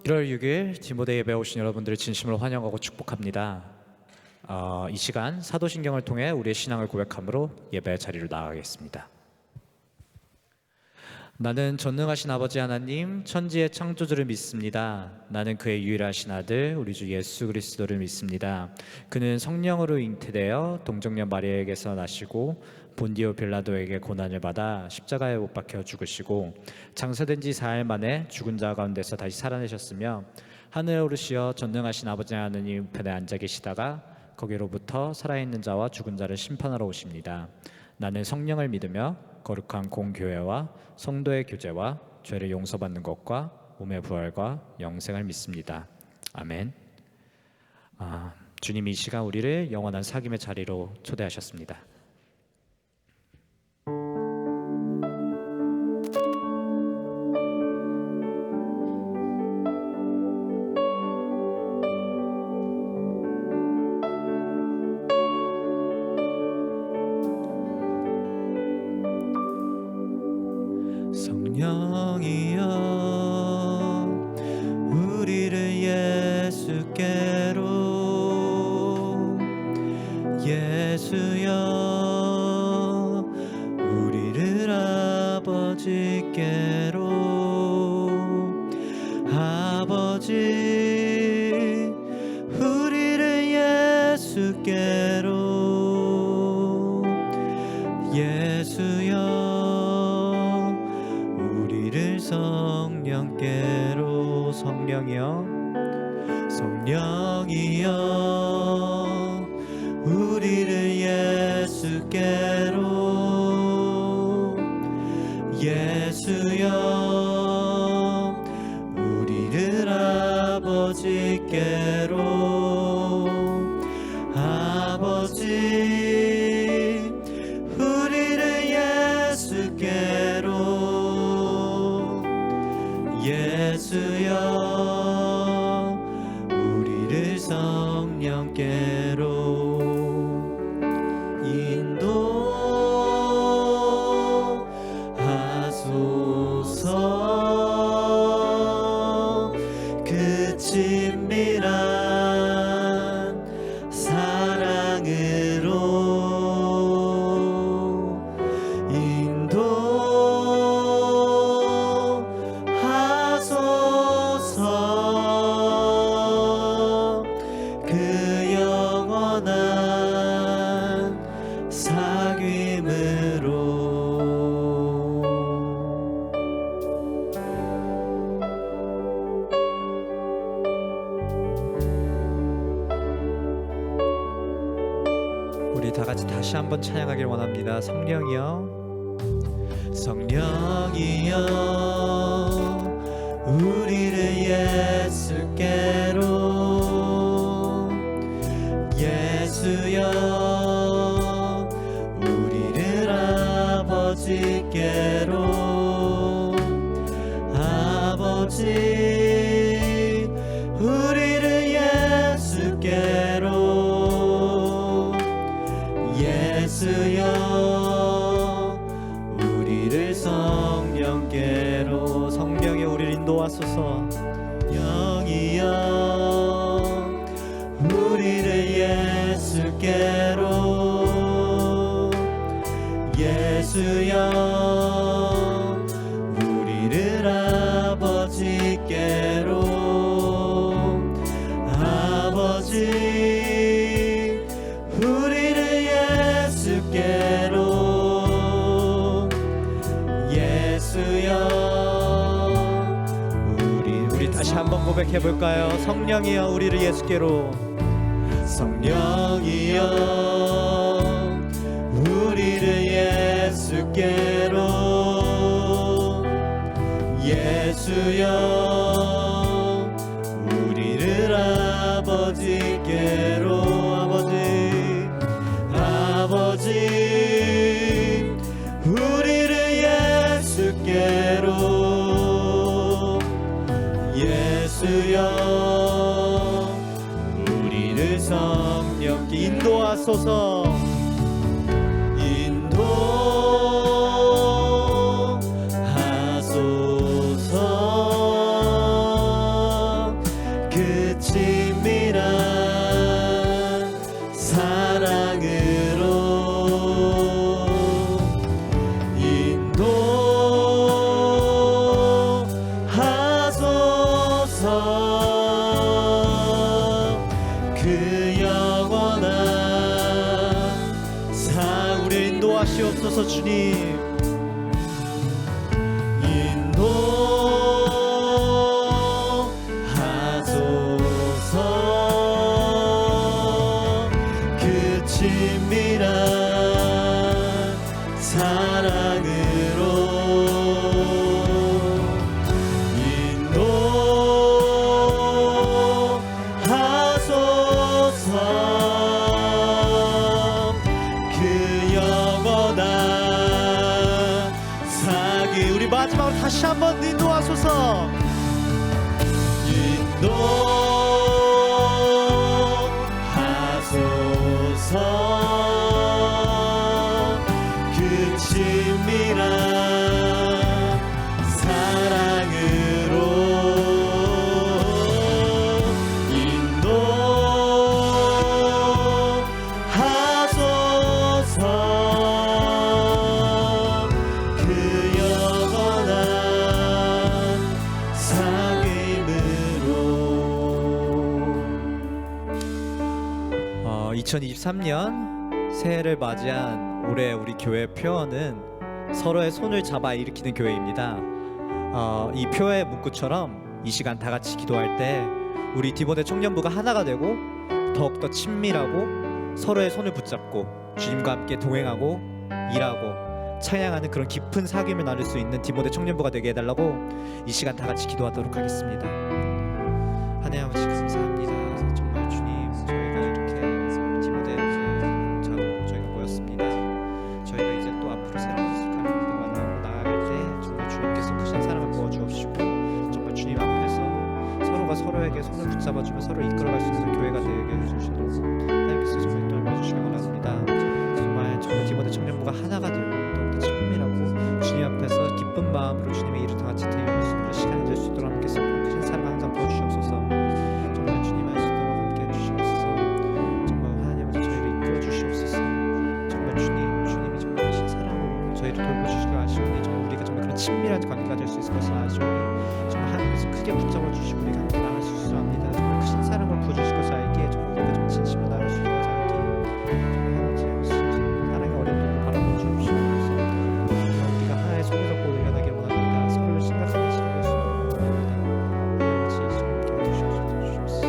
1월 6일 디모데 예배 오신 여러분들을 진심으로 환영하고 축복합니다. 이 시간 사도신경을 통해 우리의 신앙을 고백함으로 예배 자리로 나아가겠습니다. 나는 전능하신 아버지 하나님 천지의 창조주를 믿습니다. 나는 그의 유일하신 아들 우리 주 예수 그리스도를 믿습니다. 그는 성령으로 잉태되어 동정녀 마리아에게서 나시고 본디오 빌라도에게 고난을 받아 십자가에 못 박혀 죽으시고 장사된 지 4일 만에 죽은 자 가운데서 다시 살아내셨으며 하늘에 오르시어 전능하신 아버지 하나님 편에 앉아 계시다가 거기로부터 살아있는 자와 죽은 자를 심판하러 오십니다. 나는 성령을 믿으며 거룩한 공교회와 성도의 교제와 죄를 용서받는 것과 몸의 부활과 영생을 믿습니다. 아멘. 주님이 이 시간 우리를 영원한 사귐의 자리로 초대하셨습니다. 성령이여 우리를 예수께로 예수여 우리를 아버지께로 아버지 우리를 예수께로 예수여 성령께로 성령이여 성령이여 우리를 예수께로 예수여 우리를 아버지께로 아버지 우리를 예수께로 예수여 우리를 성령께로 인도하소서 그 친밀한 사랑으로 그 영원한 사귐으로 우리 다 같이 다시 한번 찬양하길 원합니다. 성령이여 성령이여 우리를 예수께로 예수여 우리를 아버지께로 아버지 우리를 예수께로 예수여 우리를 성령께로 성령이 우리를 인도하소서 영이여 우리를 예수께로 예수여 우리를 아버지께로 아버지 우리를 예수께로 예수여 우리 다시 한번 고백해 볼까요? 성령이여 우리를 예수께로 성령이여 우리를 예수께로 예수여 우리를 아버지께로 아버지 우리를 예수께로 예수여 우리를 성령께 인도하소서 인도하소서 인도하시옵소서. 주님 인도하소서. 그 친밀한 사랑으로 마지막으로 다시 한번 인도하소서. 인도하소서. 그 친밀한 사랑으로 인도하소서. 그 2023년 새해를 맞이한 올해 우리 교회 표어는 서로의 손을 잡아 일으키는 교회입니다. 이 표의 문구처럼 이 시간 다 같이 기도할 때 우리 디모데 청년부가 하나가 되고 더욱더 친밀하고 서로의 손을 붙잡고 주님과 함께 동행하고 일하고 찬양하는 그런 깊은 사귐을 나눌 수 있는 디모데 청년부가 되게 해달라고 이 시간 다 같이 기도하도록 하겠습니다. 하나님 아버지 감사합니다. 정말 주님, 저희가 이렇게 디모데 자로 저희가 모였습니다. 저희가 이제 또 앞으로 새로운 시간을 나아갈 때 정말 주님께서 크신 사랑을 부어주옵시고 정말 주님 앞에서 서로가 서로에게 손을 붙잡아주며 서로 이끌어갈 수 있는 교회가 되게 해주시도록 하나님께서 정말 도와주시기 원합니다. 정말 디모데 청년부가 하나가 되고 더욱더 친밀하고 주님 앞에서 기쁜 마음으로 주님의 일을 다 같이 드리는 시간이 될 수 있도록 함께서 크신 사랑 항상 부어주시옵소서. 정말 주님 할 수 있도록 함께 해주시옵소서. 정말 하나님 아버지 저희를 이끌어 주시옵소서. 정말 주님이 정말 하신 사랑으로 저희를 돌보주시고 아시오니 정말 우리가 정말 그런 친밀한 관계가 될 수 있을 것을 아시오니 정말 하나님께서 크게 붙잡아 주시고 우리가 함께 나갈 수 있을 합니다. 정말 크신 사랑을 부어주실 것을 알기에 정말 우리가 좀 진심으로 나갈 수 있을 것을 알기에 정말 하나님 사랑의 어려움을 바라봐 주옵시고 우리가 하나의 손을 잡고 일어나길 원합니다. 서로를 심각하게 시작할 수 있는 원합니다. 하나님 아버지 함께 해주시옵소서.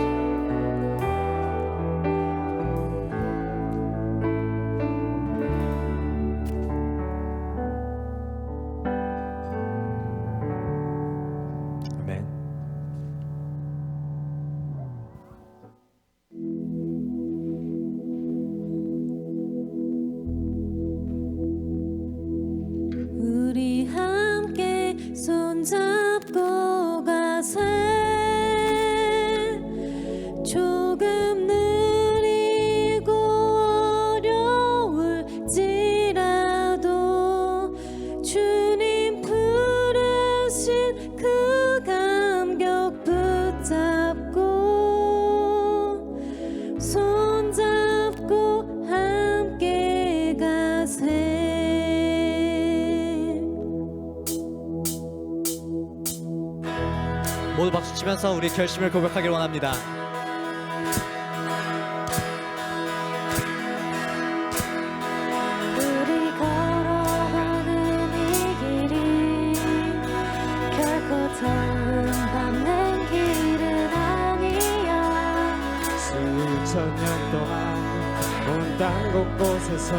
아멘. 우리 함께 손잡고 가세. 조금 느리고 어려울지라도 주님 부르신 그 감격 붙잡고 손잡고 함께 가세. 모두 박수 치면서 우리 결심을 고백하길 원합니다. 우리 걸어가는 이 길이 결코 처음 밟는 길은 아니야. 수천 년 동안 온 땅 곳곳에서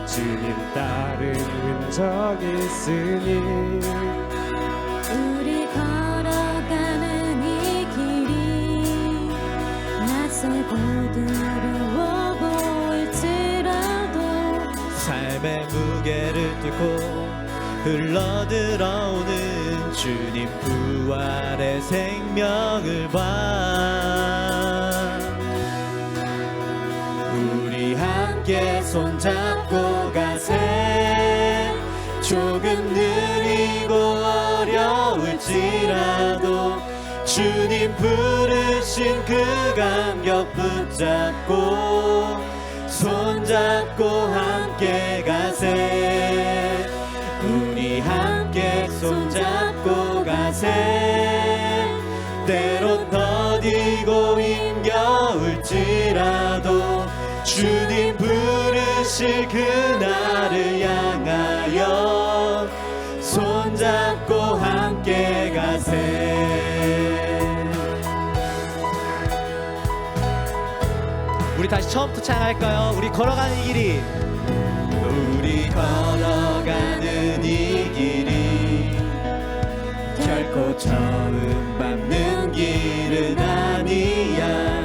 주님 따른 흔적이 있으니 우리 걸어가는 이 길이 낯설고 두려워 보일지라도 삶의 무게를 뚫고 흘러들어오는 주님 부활의 생명을 봐. 우리 함께 손잡고 가세. 조금 느리고 어려울지라도 주님 부르신 그 감격 붙잡고 손잡고 함께 가세. 우리 함께 손잡고 가세. 때론 더디고 힘겨울지라도 주님 부르실 그날을 향해 다시 처음부터 찬양할까요? 우리 걸어가는 이 길이, 우리 걸어가는 이 길이 결코 처음 밟는 길은 아니야.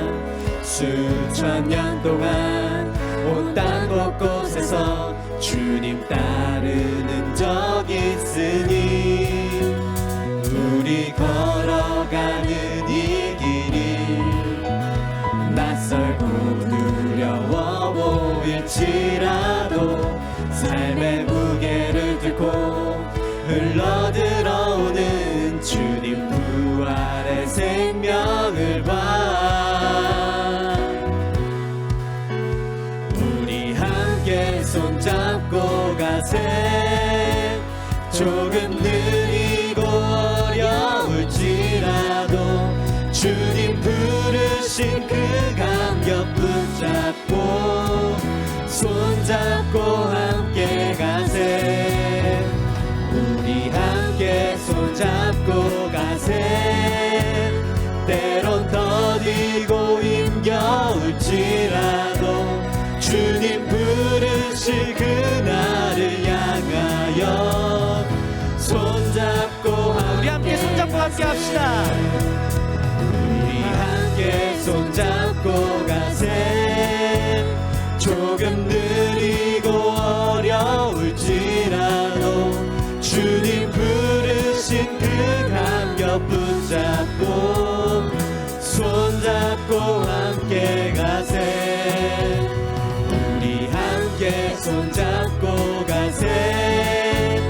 수천 년 동안 온 땅 곳곳에서 주님 따르는 적 있으니 우리 걸어가는 이 길이 낯설고 두려워 보일지라도 삶의 무게를 들고 흘러들어오는 주님 부활의 생명을 봐. 우리 함께 손잡고 가세. 조금 느리고 어려울지라도 주님 부르신 그 감격 붙잡고 손잡고 함께 가세. 우리 함께 손잡고 가세. 때론 더디고 힘겨울지라도 주님 부르실 그날을 향하여 손잡고 우리 함께 손잡고 함께 합시다. 우리 함께 손잡고 가세. 조금 느리고 어려울지라도 주님 부르신 그 감격 붙잡고 손잡고 함께 가세. 우리 함께 손잡고 가세.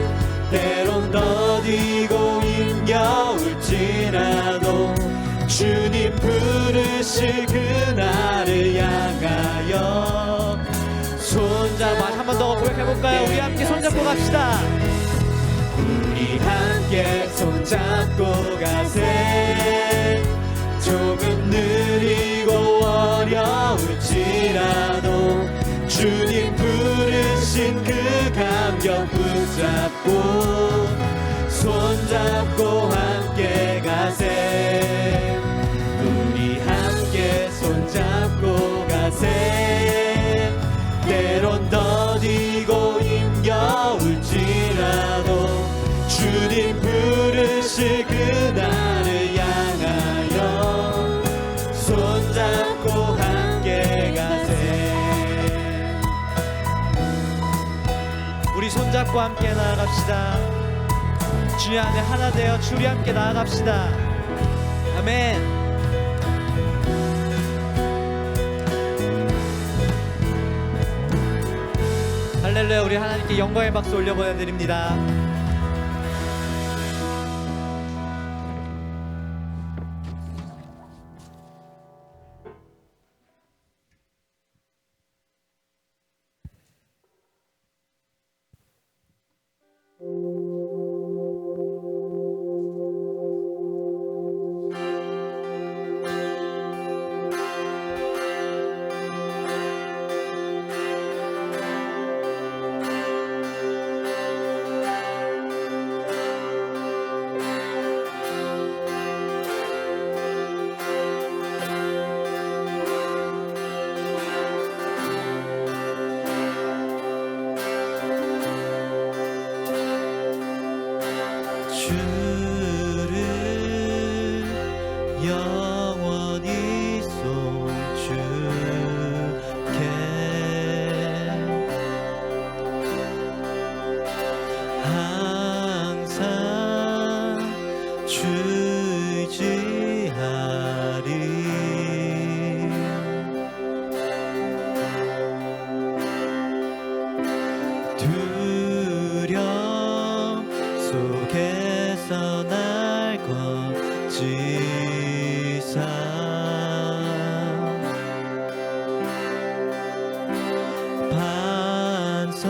때론 더디고 힘겨울지라도 주님 부르실 그날을 향하여 손잡고 한 번 더 고백해볼까요? 우리 함께 손잡고 갑시다. 우리 함께 손잡고 가세. 조금 느리고 어려울지라도 주님 부르신 그 감격 붙잡고 손잡고 함께 가세. 우리 함께 손잡고 가세. 때론 더디고 힘겨울지라도 주님 부르실 그날을 향하여 손잡고 함께 가세. 우리 손잡고 함께 나아갑시다. 주님 안에 하나 되어 주리 함께 나아갑시다. 아멘. 할렐루야. 우리 하나님께 영광의 박수 올려 보내드립니다. 주를 영원히 송축해. 항상 주 의지하리. 두려움 속에서 날 건지사. 반석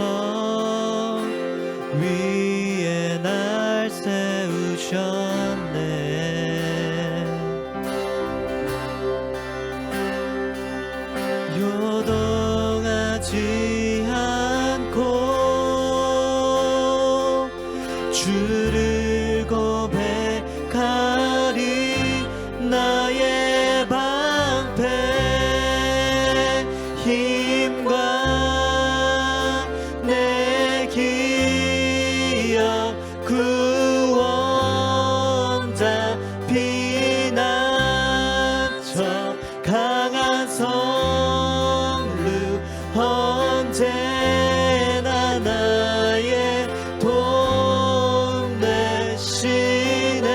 위에 날 세우셨네. 요동하지 않고 주를 고백하리. 언제나 나의 도움 되시네.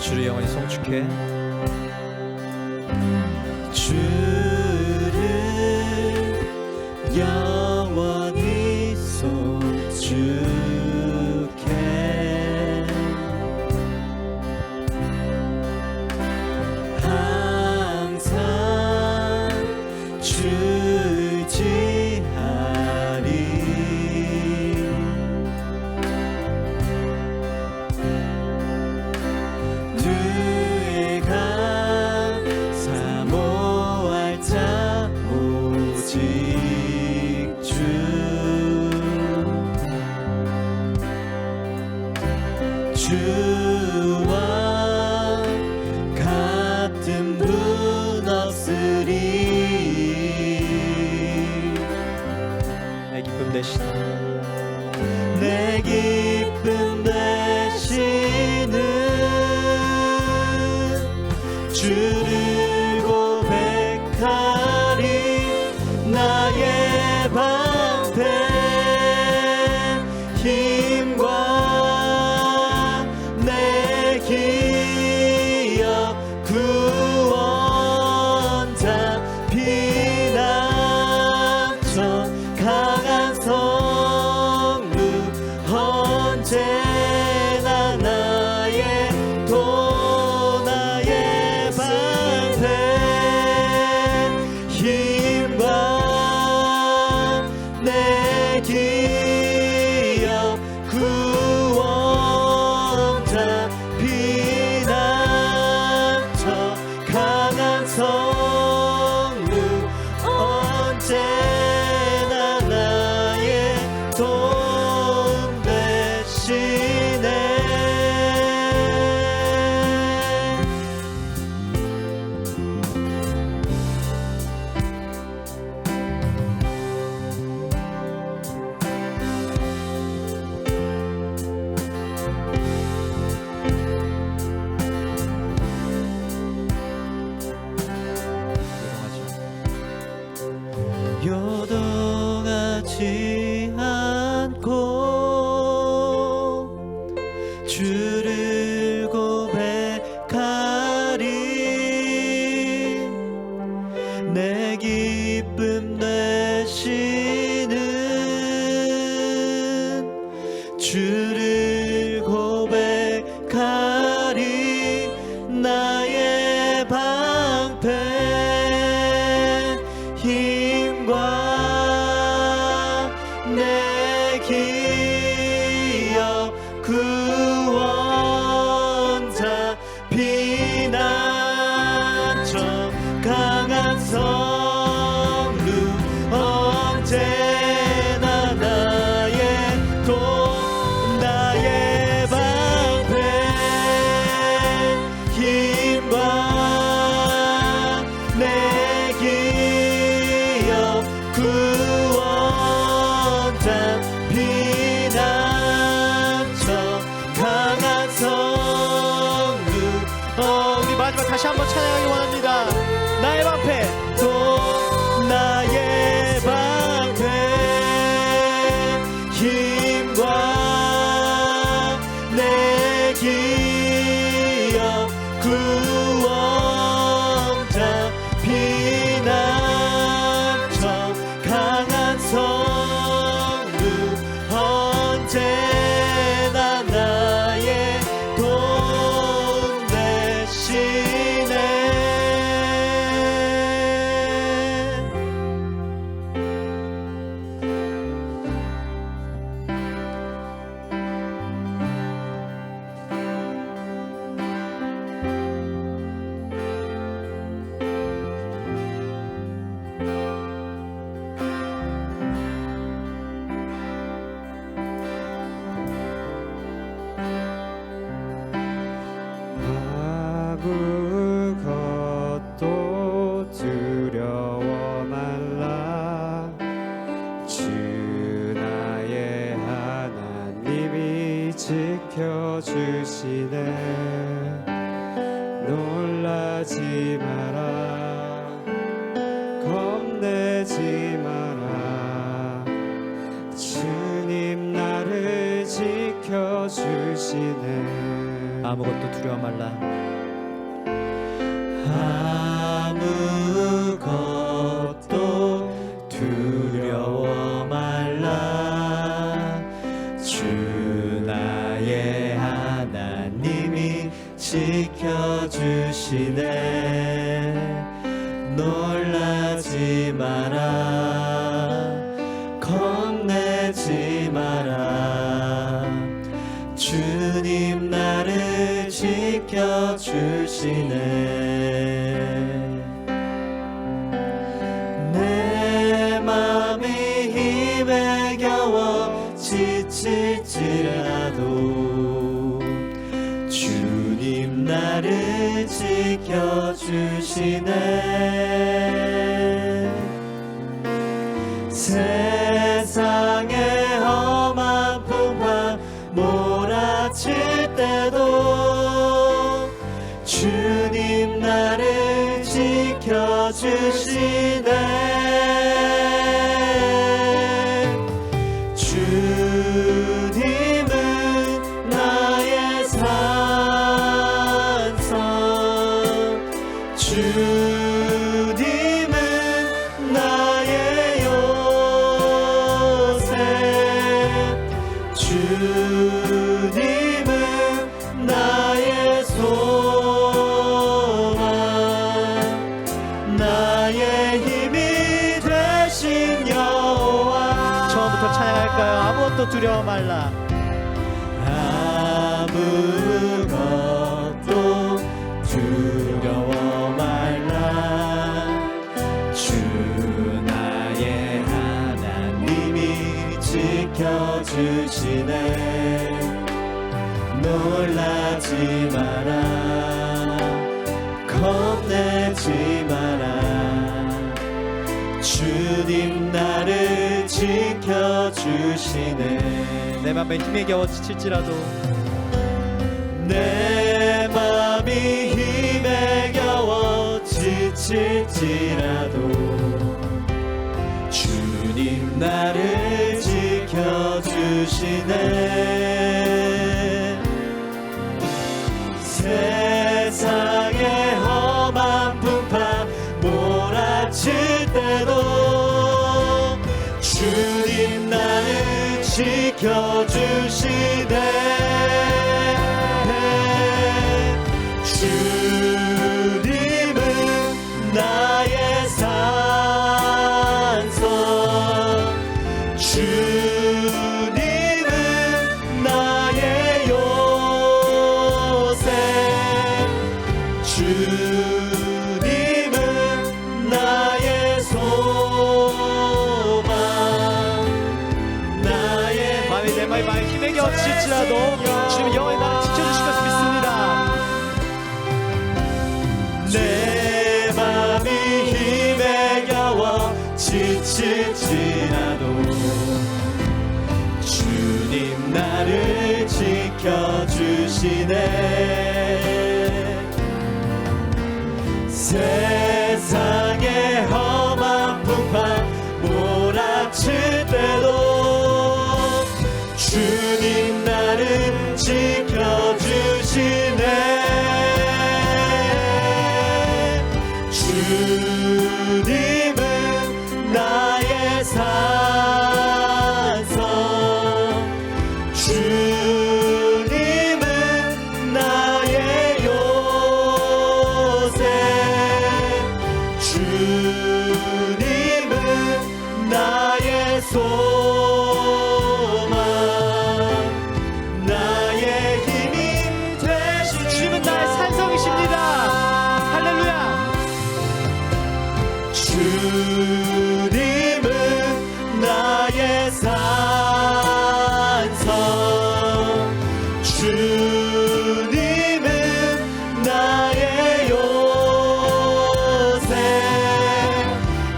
주를 영원히 송축해. 주를 영원히 송축해. 항상 주지하리. 누가 사모할 자 오직 주. 주와 같은 분 없으리. 내 기쁨 대신 내 기쁨 되시는 주를 고백하리. 나의 방패 힘과 내 기억 구원자 피난처 강한 성루 언제나 나의 도 나의 방패 힘과 내 기억 구원자 피난처 강한 성루 언제나 나의 도움 되시네. 요동하지 않고 주를 고백하리. 내 기쁨 되시는 주를 고백하리. 나의 방패 힘과 내 기억 구원자 피난처 강한 성루 언제나 나의 도 나의 방패 힘과 내 기억 구원자 피난처 강한 성루. 우리 마지막 다시 한번 찬양하기 원합니다. 나의 방패 또 나의 방패 힘과 내 기억 구원자 피난처 강한 성루 언제나 나의 도움 되시네. 지켜주시네. 놀라지 마라, 겁내지 마라. 주님 나를 지켜주시네. 아무것도 두려워 말라. 아무것도 두려워 말라. 주 나의 하나님이 지켜주시네. 놀라지 마라, 겁내지 마라. 주님 나를 지켜주시네. 내 맘이 힘에 겨워 지칠지라도 주님 나를 지켜주시네. 세상의 험한 풍파 몰아칠 때도 주님 나를 지켜주시네. 주님은 나의 산성, 주님은 나의 요새, 주님은 나의 소망, 나의 힘이 되신 여호와. 처음부터 찬양할까요? 아무것도 두려워 말라. 아무것도 두려워 말라. 주 나의 하나님이 지켜주시네. 놀라지 마라, 겁내지 마라. 주님 나를 지켜주시네. 내 맘에 힘에 겨워 지칠지라도 내 맘이 힘에 겨워 지칠지라도 주님 나를 지켜주시네. 세상의 험한 풍파 몰아칠 때도 주님 나를 지켜주시네. 주님은 나의 산성, 주님은 나의 요새, 주님은 나의 소망, 나의 내 마음이 힘에 겨워 지칠지라도 주님 영원히 나를 지켜주실 것을 믿습니다. 내 맘이 힘에 겨워 지칠지라도 주님 나를 지켜주시네. 세상의 험한 풍파 몰아칠 때도 주님 나를 지켜주시네. 주님은 나의 산성, 주님은 나의 요새, 주님은 나의 소망, 나의 힘이 되신 주님은 나의 산성이십니다. 할렐루야. 주님은 나의 산성, 주님은 나의 요새,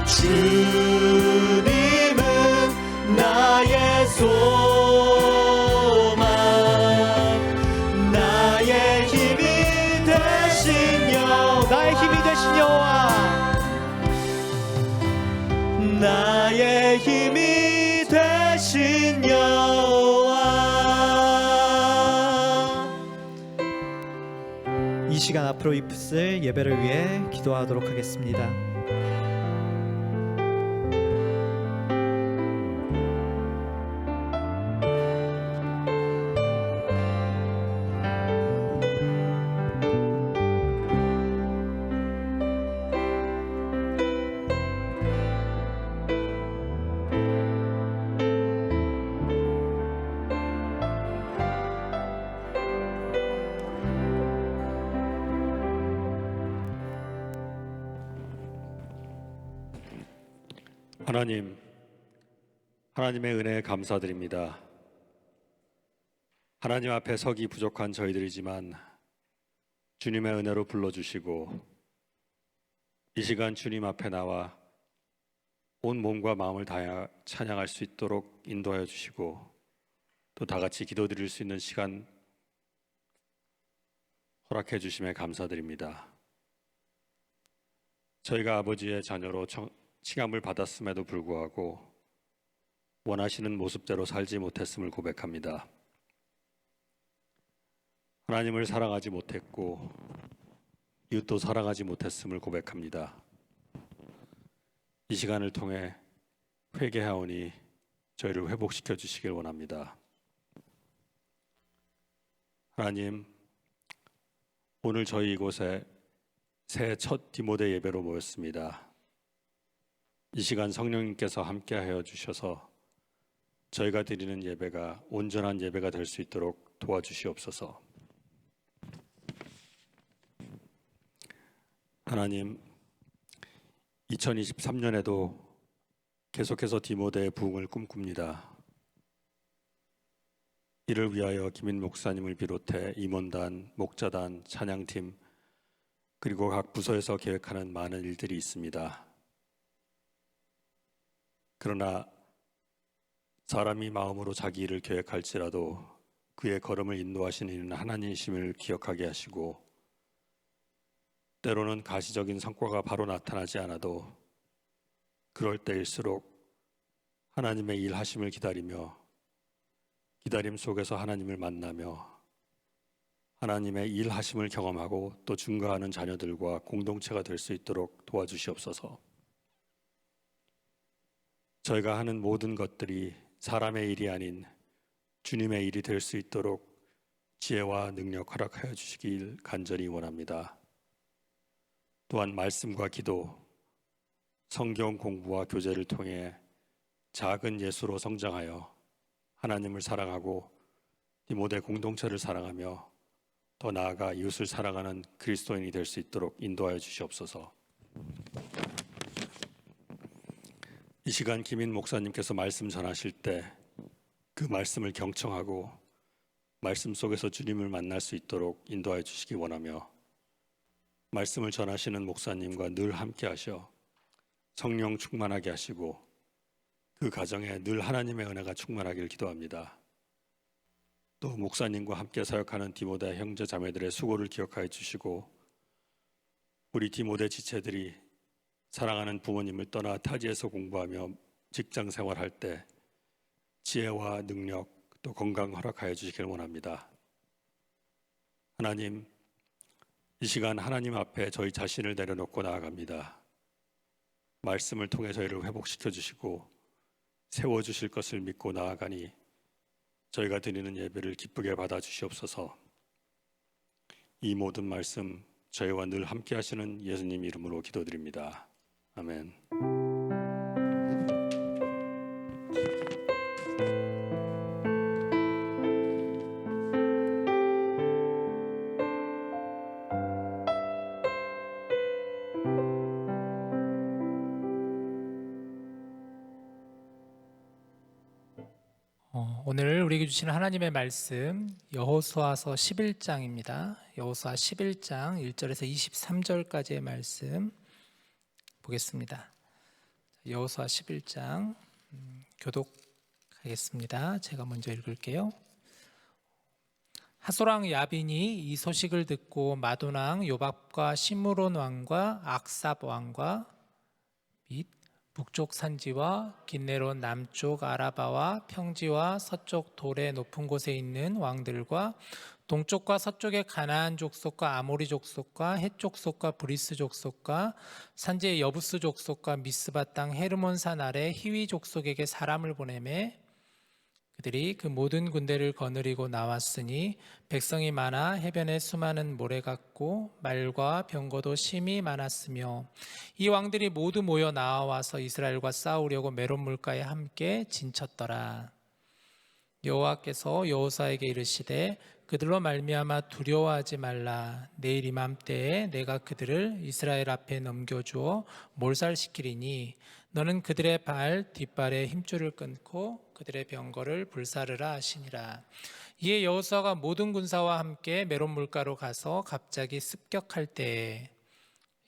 주님은 나의 소망, 되신 여호와, 나의 힘이 되신 여호와, 나의 힘이 되신 여호와. 이 시간 앞으로 있을 예배를 위해 기도하도록 하겠습니다. 하나님, 하나님의 은혜에 감사드립니다. 하나님 앞에 서기 부족한 저희들이지만 주님의 은혜로 불러주시고 이 시간 주님 앞에 나와 온 몸과 마음을 다해 찬양할 수 있도록 인도하여 주시고 또 다 같이 기도드릴 수 있는 시간 허락해 주심에 감사드립니다. 저희가 아버지의 자녀로 칭함을 받았음에도 불구하고 원하시는 모습대로 살지 못했음을 고백합니다. 하나님을 사랑하지 못했고 이웃도 사랑하지 못했음을 고백합니다. 이 시간을 통해 회개하오니 저희를 회복시켜 주시길 원합니다. 하나님, 오늘 저희 이곳에 새해 첫 디모데 예배로 모였습니다. 이 시간 성령님께서 함께하여 주셔서 저희가 드리는 예배가 온전한 예배가 될 수 있도록 도와주시옵소서. 하나님, 2023년에도 계속해서 디모데의 부흥을 꿈꿉니다. 이를 위하여 김인 목사님을 비롯해 임원단, 목자단, 찬양팀 그리고 각 부서에서 계획하는 많은 일들이 있습니다. 그러나 사람이 마음으로 자기 일을 계획할지라도 그의 걸음을 인도하시는 이는 하나님이심을 기억하게 하시고 때로는 가시적인 성과가 바로 나타나지 않아도 그럴 때일수록 하나님의 일하심을 기다리며 기다림 속에서 하나님을 만나며 하나님의 일하심을 경험하고 또 증거하는 자녀들과 공동체가 될 수 있도록 도와주시옵소서. 저희가 하는 모든 것들이 사람의 일이 아닌 주님의 일이 될 수 있도록 지혜와 능력 허락하여 주시길 간절히 원합니다. 또한 말씀과 기도, 성경 공부와 교제를 통해 작은 예수로 성장하여 하나님을 사랑하고 디모데 공동체를 사랑하며 더 나아가 이웃을 사랑하는 그리스도인이 될 수 있도록 인도하여 주시옵소서. 이 시간 김인 목사님께서 말씀 전하실 때 그 말씀을 경청하고 말씀 속에서 주님을 만날 수 있도록 인도하여 주시기 원하며 말씀을 전하시는 목사님과 늘 함께 하셔 성령 충만하게 하시고 그 가정에 늘 하나님의 은혜가 충만하길 기도합니다. 또 목사님과 함께 사역하는 디모데 형제 자매들의 수고를 기억하여 주시고 우리 디모데 지체들이 사랑하는 부모님을 떠나 타지에서 공부하며 직장 생활할 때 지혜와 능력 또 건강 허락하여 주시길 원합니다. 하나님, 이 시간 하나님 앞에 저희 자신을 내려놓고 나아갑니다. 말씀을 통해 저희를 회복시켜 주시고 세워주실 것을 믿고 나아가니 저희가 드리는 예배를 기쁘게 받아주시옵소서. 이 모든 말씀 저희와 늘 함께 하시는 예수님 이름으로 기도드립니다. 아멘. 오늘 우리에게 주시는 하나님의 말씀 여호수아서 11장입니다. 여호수아 11장 1절에서 23절까지의 말씀 보겠습니다. 여호수아 11장 교독하겠습니다. 제가 먼저 읽을게요. 하소랑 야빈이 이 소식을 듣고 마돈 왕 요밥과 시므론 왕과 악삽 왕과 및 북쪽 산지와 긴네론 남쪽 아라바와 평지와 서쪽 돌의 높은 곳에 있는 왕들과 동쪽과 서쪽의 가나안 족속과 아모리 족속과 헷 족속과 브리스 족속과 산지의 여부스 족속과 미스바 땅 헤르몬산 아래 히위 족속에게 사람을 보내매 그들이 그 모든 군대를 거느리고 나왔으니 백성이 많아 해변에 수많은 모래 같고 말과 병거도 심히 많았으며 이 왕들이 모두 모여 나와서 이스라엘과 싸우려고 메론 물가에 함께 진쳤더라. 여호와께서 여호수아에게 이르시되 그들로 말미암아 두려워하지 말라. 내일 이맘때에 내가 그들을 이스라엘 앞에 넘겨주어 몰살시키리니 너는 그들의 발 뒷발에 힘줄을 끊고 그들의 병거를 불사르라 하시니라. 이에 여호수아가 모든 군사와 함께 메론 물가로 가서 갑자기 습격할 때에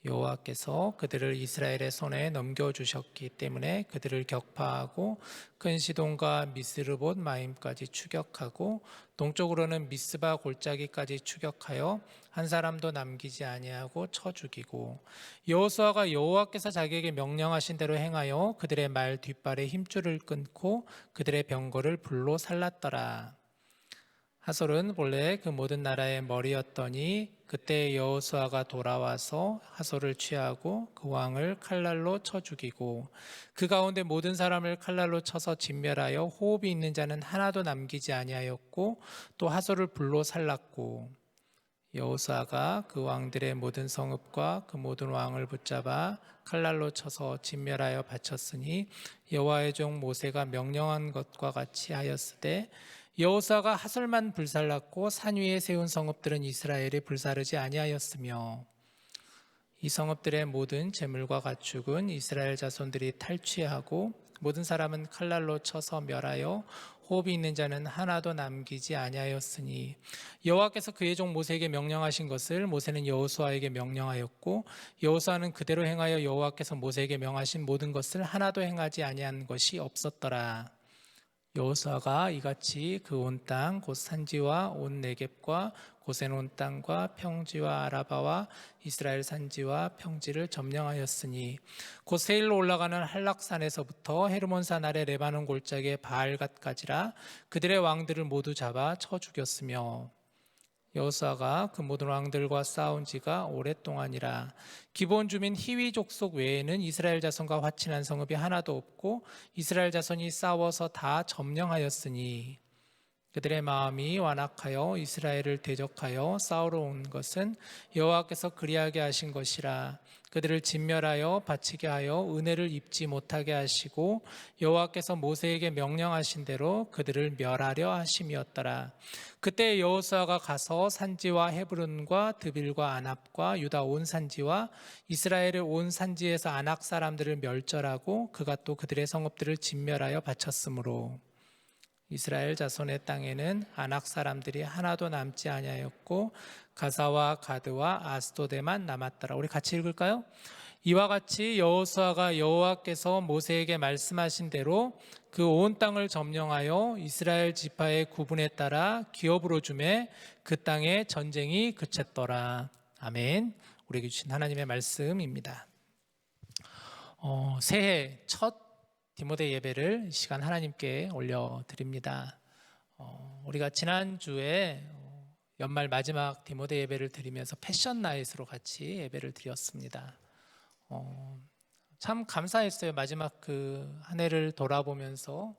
여호와께서 그들을 이스라엘의 손에 넘겨주셨기 때문에 그들을 격파하고 큰 시돈과 미스르봇 마임까지 추격하고 동쪽으로는 미스바 골짜기까지 추격하여 한 사람도 남기지 아니하고 쳐 죽이고 여호수아가 여호와께서 자기에게 명령하신 대로 행하여 그들의 말 뒷발에 힘줄을 끊고 그들의 병거를 불로 살랐더라. 하솔은 본래 그 모든 나라의 머리였더니 그때 여호수아가 돌아와서 하솔을 취하고 그 왕을 칼날로 쳐 죽이고 그 가운데 모든 사람을 칼날로 쳐서 진멸하여 호흡이 있는 자는 하나도 남기지 아니하였고 또 하솔을 불로 살랐고 여호수아가 그 왕들의 모든 성읍과 그 모든 왕을 붙잡아 칼날로 쳐서 진멸하여 바쳤으니 여호와의 종 모세가 명령한 것과 같이 하였으되 여호수아가 하솔만 불살랐고 산 위에 세운 성읍들은 이스라엘이 불사르지 아니하였으며 이 성읍들의 모든 재물과 가축은 이스라엘 자손들이 탈취하고 모든 사람은 칼날로 쳐서 멸하여 호흡이 있는 자는 하나도 남기지 아니하였으니 여호와께서 그의 종 모세에게 명령하신 것을 모세는 여호수아에게 명령하였고 여호수아는 그대로 행하여 여호와께서 모세에게 명하신 모든 것을 하나도 행하지 아니한 것이 없었더라. 여호수아가 이같이 그 온 땅 곧 산지와 온 네겝과 고센 온 땅과 평지와 아라바와 이스라엘 산지와 평지를 점령하였으니 곧 세일로 올라가는 한락산에서부터 헤르몬산 아래 레바논 골짜기의 바알갓까지라 그들의 왕들을 모두 잡아 쳐 죽였으며 여호수아가 그 모든 왕들과 싸운 지가 오랫동안이라. 기본 주민 히위 족속 외에는 이스라엘 자손과 화친한 성읍이 하나도 없고 이스라엘 자손이 싸워서 다 점령하였으니 그들의 마음이 완악하여 이스라엘을 대적하여 싸우러 온 것은 여호와께서 그리하게 하신 것이라. 그들을 진멸하여 바치게 하여 은혜를 입지 못하게 하시고 여호와께서 모세에게 명령하신 대로 그들을 멸하려 하심이었더라. 그때 여호수아가 가서 산지와 헤브론과 드빌과 아납과 유다 온 산지와 이스라엘의 온 산지에서 아낙 사람들을 멸절하고 그가 또 그들의 성읍들을 진멸하여 바쳤으므로 이스라엘 자손의 땅에는 아낙 사람들이 하나도 남지 아니하였고 가사와 가드와 아스도데만 남았더라. 우리 같이 읽을까요? 이와 같이 여호수아가 여호와께서 모세에게 말씀하신 대로 그 온 땅을 점령하여 이스라엘 지파의 구분에 따라 기업으로 주매 그 땅에 전쟁이 그쳤더라. 아멘. 우리에게 주신 하나님의 말씀입니다. 새해 첫 디모데 예배를 이 시간 하나님께 올려드립니다. 우리가 지난주에 연말 마지막 디모데 예배를 드리면서 패션 나잇으로 같이 예배를 드렸습니다. 참 감사했어요. 마지막 그 한 해를 돌아보면서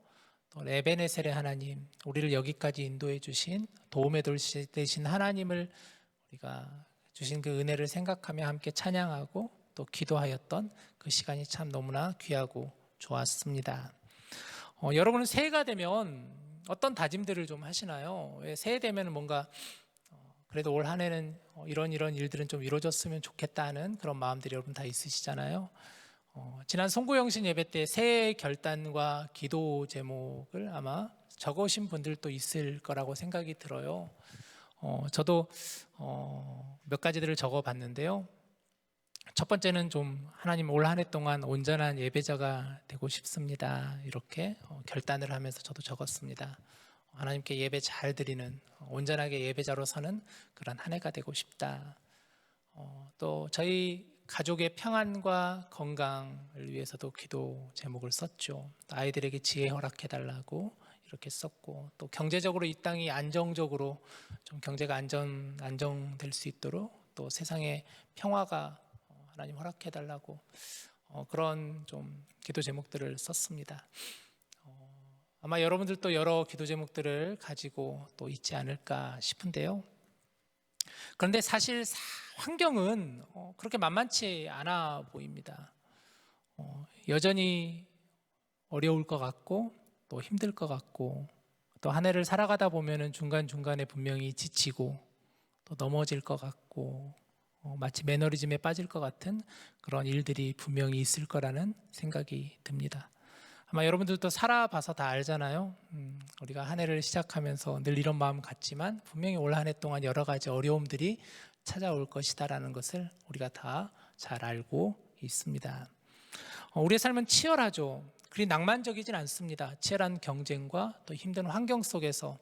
또 에베네셀의 하나님, 우리를 여기까지 인도해 주신 도움의 돌 되신 하나님을 우리가 주신 그 은혜를 생각하며 함께 찬양하고 또 기도하였던 그 시간이 참 너무나 귀하고 좋았습니다. 여러분은 새해가 되면 어떤 다짐들을 좀 하시나요? 왜 새해 되면 뭔가 그래도 올 한 해는 이런 일들은 좀 이루어졌으면 좋겠다는 그런 마음들이 여러분 다 있으시잖아요. 지난 송구영신 예배 때 새해 결단과 기도 제목을 아마 적으신 분들도 있을 거라고 생각이 들어요. 저도 몇 가지들을 적어봤는데요. 첫 번째는 좀 하나님 올 한 해 동안 온전한 예배자가 되고 싶습니다. 이렇게 결단을 하면서 저도 적었습니다. 하나님께 예배 잘 드리는 온전하게 예배자로 서는 그런 한 해가 되고 싶다. 또 저희 가족의 평안과 건강을 위해서도 기도 제목을 썼죠. 아이들에게 지혜 허락해 달라고 이렇게 썼고, 또 경제적으로 이 땅이 안정적으로 좀 경제가 안정될 수 있도록 또 세상에 평화가 하나님 허락해 달라고 그런 좀 기도 제목들을 썼습니다. 아마 여러분들도 여러 기도 제목들을 가지고 또 있지 않을까 싶은데요. 그런데 사실 환경은 그렇게 만만치 않아 보입니다. 여전히 어려울 것 같고 또 힘들 것 같고, 또 한 해를 살아가다 보면은 중간중간에 분명히 지치고 또 넘어질 것 같고 마치 매너리즘에 빠질 것 같은 그런 일들이 분명히 있을 거라는 생각이 듭니다. 아마 여러분들도 살아봐서 다 알잖아요. 우리가 한 해를 시작하면서 늘 이런 마음 같지만 분명히 올 한 해 동안 여러 가지 어려움들이 찾아올 것이다라는 것을 우리가 다 잘 알고 있습니다. 우리의 삶은 치열하죠. 그리 낭만적이진 않습니다. 치열한 경쟁과 또 힘든 환경 속에서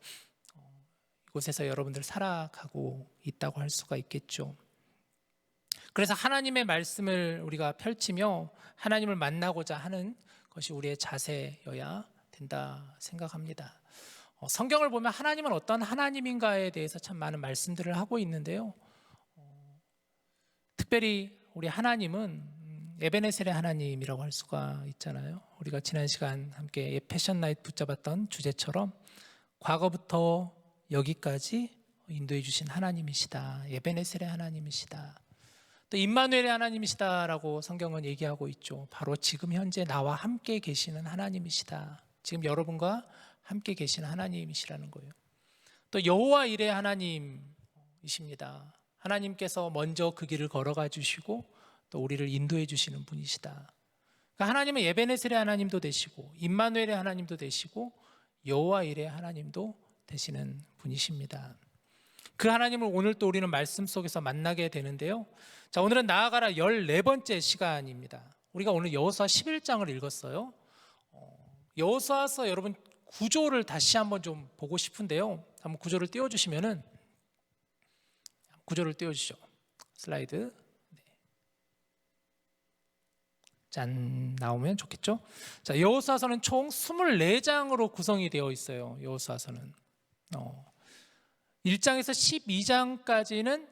이곳에서 여러분들 살아가고 있다고 할 수가 있겠죠. 그래서 하나님의 말씀을 우리가 펼치며 하나님을 만나고자 하는 것이 우리의 자세여야 된다 생각합니다. 성경을 보면 하나님은 어떤 하나님인가에 대해서 참 많은 말씀들을 하고 있는데요. 특별히 우리 하나님은 에베네셀의 하나님이라고 할 수가 있잖아요. 우리가 지난 시간 함께 패션 나이트 붙잡았던 주제처럼 과거부터 여기까지 인도해 주신 하나님이시다. 에베네셀의 하나님이시다. 또 임마누엘의 하나님이시다라고 성경은 얘기하고 있죠. 바로 지금 현재 나와 함께 계시는 하나님이시다. 지금 여러분과 함께 계시는 하나님이시라는 거예요. 또 여호와 일의 하나님이십니다. 하나님께서 먼저 그 길을 걸어가 주시고 또 우리를 인도해 주시는 분이시다. 그러니까 하나님은 에베네셀의 하나님도 되시고 임마누엘의 하나님도 되시고 여호와 일의 하나님도 되시는 분이십니다. 그 하나님을 오늘 또 우리는 말씀 속에서 만나게 되는데요. 자, 오늘은 나아가라 14번째 시간입니다. 우리가 오늘 여호수아 11장을 읽었어요. 여호수아서 여러분 구조를 다시 한번 좀 보고 싶은데요. 한번 구조를 띄워주시면은, 구조를 띄워주시죠. 슬라이드. 네. 짠, 나오면 좋겠죠. 자, 여호수아서는 총 24장으로 구성이 되어 있어요. 여호수아서는 1장에서 12장까지는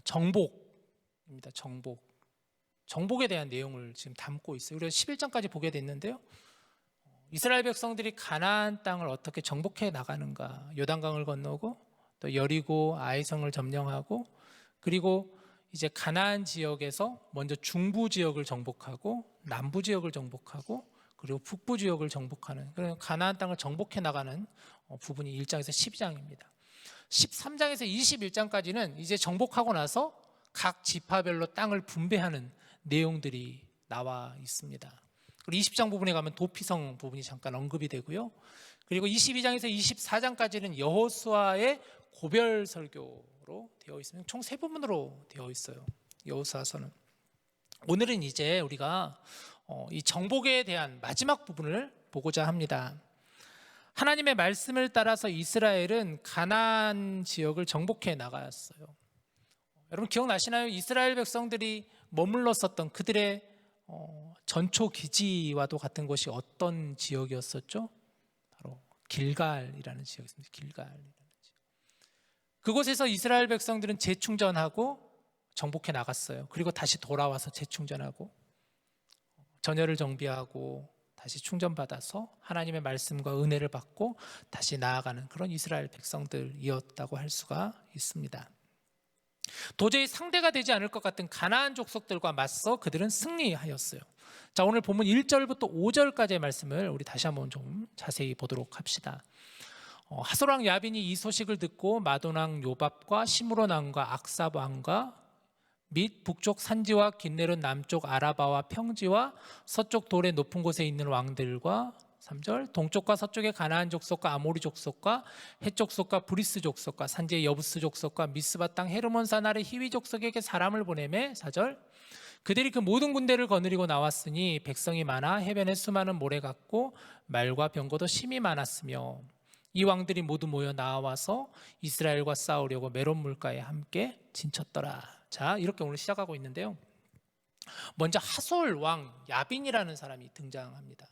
정복입니다. 정복에 대한 내용을 지금 담고 있어요. 우리가 11장까지 보게 됐는데요. 이스라엘 백성들이 가나안 땅을 어떻게 정복해 나가는가, 요단강을 건너고 또 여리고 아이성을 점령하고, 그리고 이제 가나안 지역에서 먼저 중부 지역을 정복하고 남부 지역을 정복하고 그리고 북부 지역을 정복하는, 그런 가나안 땅을 정복해 나가는 부분이 1장에서 12장입니다. 13장에서 21장까지는 이제 정복하고 나서 각 지파별로 땅을 분배하는 내용들이 나와 있습니다. 그리고 20장 부분에 가면 도피성 부분이 잠깐 언급이 되고요. 그리고 22장에서 24장까지는 여호수아의 고별 설교로 되어 있습니다. 총 3부분으로 되어 있어요. 여호수아서는. 오늘은 이제 우리가 이 정복에 대한 마지막 부분을 보고자 합니다. 하나님의 말씀을 따라서 이스라엘은 가나안 지역을 정복해 나갔어요. 여러분 기억나시나요? 이스라엘 백성들이 머물렀었던 그들의 전초 기지와도 같은 곳이 어떤 지역이었었죠? 바로 길갈이라는 지역이었습니다. 길갈이라는 지역. 그곳에서 이스라엘 백성들은 재충전하고 정복해 나갔어요. 그리고 다시 돌아와서 재충전하고 전열을 정비하고 다시 충전받아서 하나님의 말씀과 은혜를 받고 다시 나아가는 그런 이스라엘 백성들이었다고 할 수가 있습니다. 도저히 상대가 되지 않을 것 같은 가나안 족속들과 맞서 그들은 승리하였어요. 자, 오늘 본문 1절부터 5절까지의 말씀을 우리 다시 한번 좀 자세히 보도록 합시다. 하솔왕 야빈이 이 소식을 듣고 마돈왕 요밥과 시므론 왕과 악삽 왕과 및 북쪽 산지와 긴네론 남쪽 아라바와 평지와 서쪽 돌의 높은 곳에 있는 왕들과 3절 동쪽과 서쪽의 가나안 족속과 아모리 족속과 헷 족속과 브리스 족속과 산지의 여부스 족속과 미스바 땅 헤르몬 산 아래 히위 족속에게 사람을 보내매 4절 그들이 그 모든 군대를 거느리고 나왔으니 백성이 많아 해변에 수많은 모래 같고 말과 병거도 심히 많았으며 이 왕들이 모두 모여 나와서 이스라엘과 싸우려고 메론 물가에 함께 진쳤더라. 자, 이렇게 오늘 시작하고 있는데요. 먼저 하솔 왕 야빈이라는 사람이 등장합니다.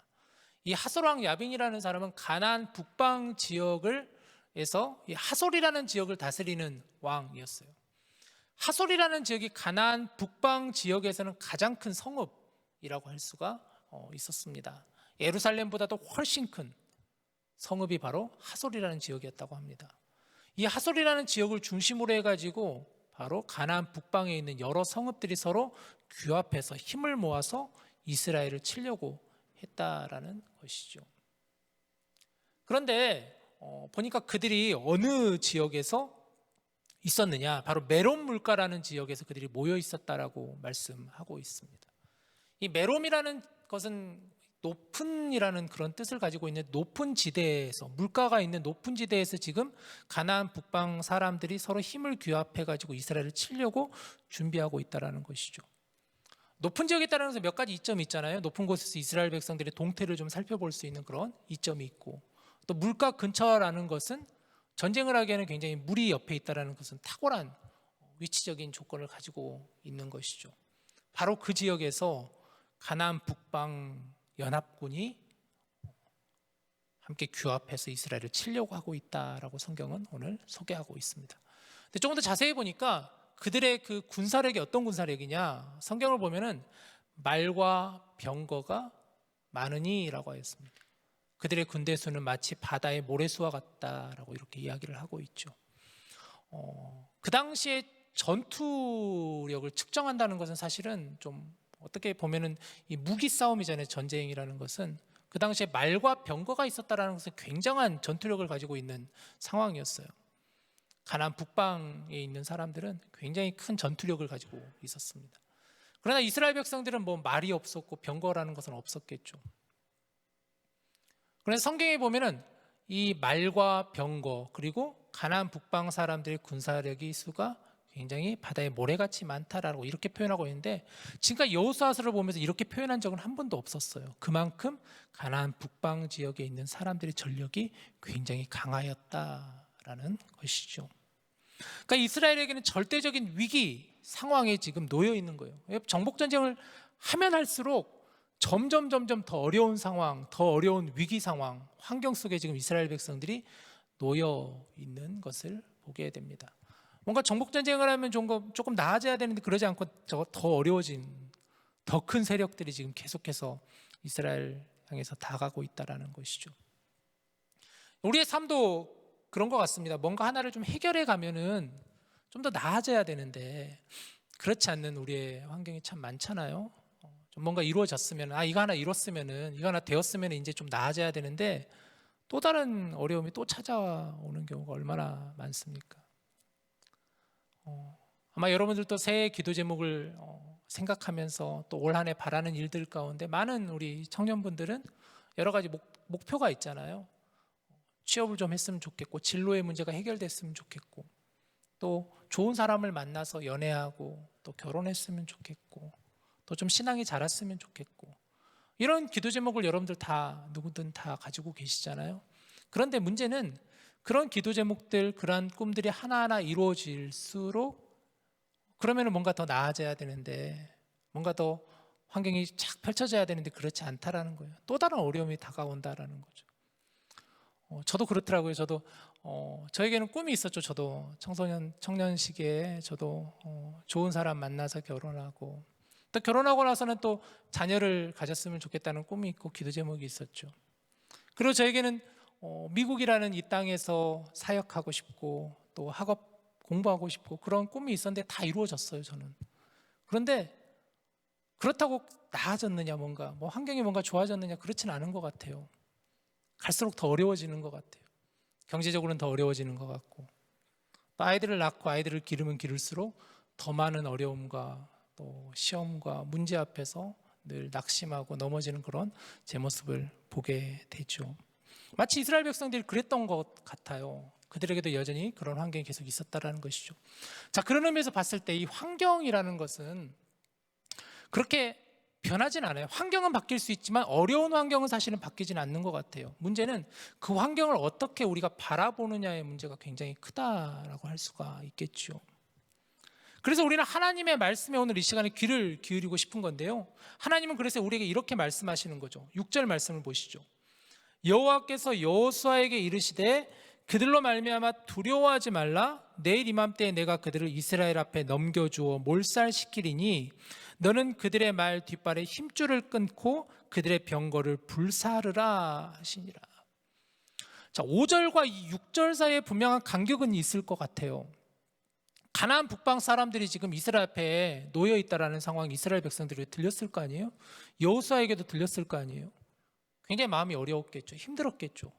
이 하솔 왕 야빈이라는 사람은 가나안 북방 지역에서 이 하솔이라는 지역을 다스리는 왕이었어요. 하솔이라는 지역이 가나안 북방 지역에서는 가장 큰 성읍이라고 할 수가 있었습니다. 예루살렘보다도 훨씬 큰 성읍이 바로 하솔이라는 지역이었다고 합니다. 이 하솔이라는 지역을 중심으로 해가지고 바로 가나안 북방에 있는 여러 성읍들이 서로 규합해서 힘을 모아서 이스라엘을 치려고 했다라는 것이죠. 그런데 보니까 그들이 어느 지역에서 있었느냐, 바로 메론 물가라는 지역에서 그들이 모여 있었다라고 말씀하고 있습니다. 이 메롬이라는 것은 높은이라는 그런 뜻을 가지고 있는 높은 지대에서, 물가가 있는 높은 지대에서 지금 가나안 북방 사람들이 서로 힘을 규합해 가지고 이스라엘을 치려고 준비하고 있다라는 것이죠. 높은 지역에 따라서 몇 가지 이점이 있잖아요. 높은 곳에서 이스라엘 백성들의 동태를 좀 살펴볼 수 있는 그런 이점이 있고, 또 물가 근처라는 것은 전쟁을 하기에는 굉장히 물이 옆에 있다라는 것은 탁월한 위치적인 조건을 가지고 있는 것이죠. 바로 그 지역에서 가나안 북방 연합군이 함께 규합해서 이스라엘을 치려고 하고 있다라고 성경은 오늘 소개하고 있습니다. 근데 조금 더 자세히 보니까 그들의 그 군사력이 어떤 군사력이냐, 성경을 보면은 말과 병거가 많으니라고 하였습니다. 그들의 군대 수는 마치 바다의 모래수와 같다라고 이렇게 이야기를 하고 있죠. 그 당시에 전투력을 측정한다는 것은 사실은 좀 어떻게 보면은 이 무기 싸움이잖아요. 전쟁이라는 것은 그 당시에 말과 병거가 있었다라는 것은 굉장한 전투력을 가지고 있는 상황이었어요. 가나안 북방에 있는 사람들은 굉장히 큰 전투력을 가지고 있었습니다. 그러나 이스라엘 백성들은 뭐 말이 없었고 병거라는 것은 없었겠죠. 그래서 성경에 보면은 이 말과 병거 그리고 가나안 북방 사람들의 군사력이 수가 굉장히 바다의 모래같이 많다라고 이렇게 표현하고 있는데, 지금까지 여호수아서를 보면서 이렇게 표현한 적은 한 번도 없었어요. 그만큼 가나안 북방 지역에 있는 사람들의 전력이 굉장히 강하였다라는 것이죠. 그러니까 이스라엘에게는 절대적인 위기 상황에 지금 놓여 있는 거예요. 정복 전쟁을 하면 할수록 점점 더 어려운 상황, 더 어려운 위기 상황, 환경 속에 지금 이스라엘 백성들이 놓여 있는 것을 보게 됩니다. 뭔가 정복 전쟁을 하면 조금 나아져야 되는데 그러지 않고 더 어려워진 더 큰 세력들이 지금 계속해서 이스라엘 향해서 다가가고 있다라는 것이죠. 우리의 삶도 그런 것 같습니다. 뭔가 하나를 좀 해결해 가면은 좀 더 나아져야 되는데 그렇지 않는 우리의 환경이 참 많잖아요. 좀 뭔가 이루어졌으면, 이거 하나 이뤘으면은, 이거 하나 되었으면 이제 좀 나아져야 되는데 또 다른 어려움이 또 찾아오는 경우가 얼마나 많습니까? 아마 여러분들도 새해 기도 제목을 생각하면서 또 올 한 해 바라는 일들 가운데 많은 우리 청년분들은 여러 가지 목표가 있잖아요. 취업을 좀 했으면 좋겠고, 진로의 문제가 해결됐으면 좋겠고, 또 좋은 사람을 만나서 연애하고 또 결혼했으면 좋겠고, 또 좀 신앙이 자랐으면 좋겠고, 이런 기도 제목을 여러분들 다 누구든 다 가지고 계시잖아요. 그런데 문제는 그런 기도 제목들, 그러한 꿈들이 하나하나 이루어질수록 그러면 뭔가 더 나아져야 되는데, 뭔가 더 환경이 착 펼쳐져야 되는데 그렇지 않다라는 거예요. 또 다른 어려움이 다가온다라는 거죠. 저도 그렇더라고요. 저도 저에게는 꿈이 있었죠. 저도 청년 시기에 저도 좋은 사람 만나서 결혼하고, 또 결혼하고 나서는 또 자녀를 가졌으면 좋겠다는 꿈이 있고 기도 제목이 있었죠. 그리고 저에게는 미국이라는 이 땅에서 사역하고 싶고 또 학업 공부하고 싶고 그런 꿈이 있었는데 다 이루어졌어요, 저는. 그런데 그렇다고 나아졌느냐, 뭔가 환경이 뭔가 좋아졌느냐, 그렇지는 않은 것 같아요. 갈수록 더 어려워지는 것 같아요. 경제적으로는 더 어려워지는 것 같고, 또 아이들을 낳고 아이들을 기르면 기를수록 더 많은 어려움과 또 시험과 문제 앞에서 늘 낙심하고 넘어지는 그런 제 모습을 보게 되죠. 마치 이스라엘 백성들이 그랬던 것 같아요. 그들에게도 여전히 그런 환경이 계속 있었다라는 것이죠. 자, 그런 의미에서 봤을 때 이 환경이라는 것은 그렇게 변하진 않아요. 환경은 바뀔 수 있지만 어려운 환경은 사실은 바뀌진 않는 것 같아요. 문제는 그 환경을 어떻게 우리가 바라보느냐의 문제가 굉장히 크다라고 할 수가 있겠죠. 그래서 우리는 하나님의 말씀에 오늘 이 시간에 귀를 기울이고 싶은 건데요. 하나님은 그래서 우리에게 이렇게 말씀하시는 거죠. 6절 말씀을 보시죠. 여호와께서 여호수아에게 이르시되 그들로 말미암아 두려워하지 말라. 내일 이맘때에 내가 그들을 이스라엘 앞에 넘겨주어 몰살시키리니 너는 그들의 말 뒷발에 힘줄을 끊고 그들의 병거를 불사르라 하시니라. 자, 5절과 6절 사이에 분명한 간격은 있을 것 같아요. 가나안 북방 사람들이 지금 이스라엘 앞에 놓여 있다라는 상황이 이스라엘 백성들이 들렸을 거 아니에요? 여호수아에게도 들렸을 거 아니에요? 굉장히 마음이 어려웠겠죠. 힘들었겠죠.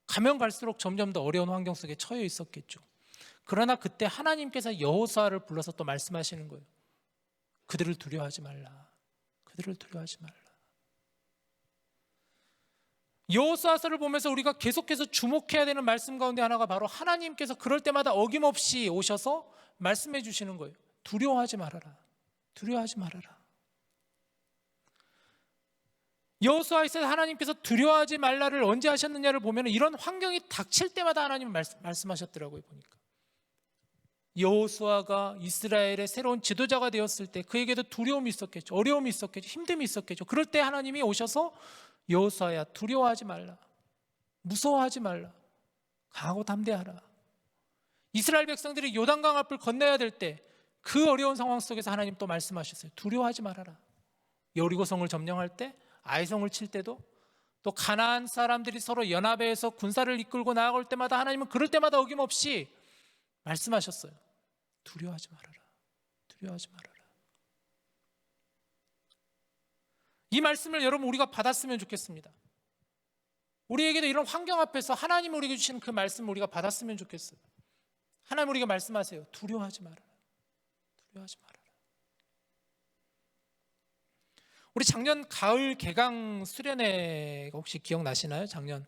가면 갈수록 점점 더 어려운 환경 속에 처해 있었겠죠. 그러나 그때 하나님께서 여호수아를 불러서 또 말씀하시는 거예요. 그들을 두려워하지 말라. 그들을 두려워하지 말라. 여호수아서를 보면서 우리가 계속해서 주목해야 되는 말씀 가운데 하나가 바로 하나님께서 그럴 때마다 어김없이 오셔서 말씀해 주시는 거예요. 두려워하지 말아라. 두려워하지 말아라. 여호수아에서 하나님께서 두려워하지 말라를 언제 하셨느냐를 보면 이런 환경이 닥칠 때마다 하나님은 말씀하셨더라고요. 보니까 여호수아가 이스라엘의 새로운 지도자가 되었을 때 그에게도 두려움이 있었겠죠. 어려움이 있었겠죠. 힘듦이 있었겠죠. 그럴 때 하나님이 오셔서 여호수아야 두려워하지 말라. 무서워하지 말라. 강하고 담대하라. 이스라엘 백성들이 요단강 앞을 건너야 될 때 그 어려운 상황 속에서 하나님 또 말씀하셨어요. 두려워하지 말아라. 여리고성을 점령할 때 아이성을 칠 때도 또 가나안 사람들이 서로 연합해서 군사를 이끌고 나아갈 때마다 하나님은 그럴 때마다 어김없이 말씀하셨어요. 두려워하지 말아라. 두려워하지 말아라. 이 말씀을 여러분 우리가 받았으면 좋겠습니다. 우리에게도 이런 환경 앞에서 하나님 우리에게 주시는 그 말씀을 우리가 받았으면 좋겠어요. 하나님 우리에게 말씀하세요. 두려워하지 말아라. 두려워하지 말아라. 우리 작년 가을 개강 수련회 혹시 기억나시나요? 작년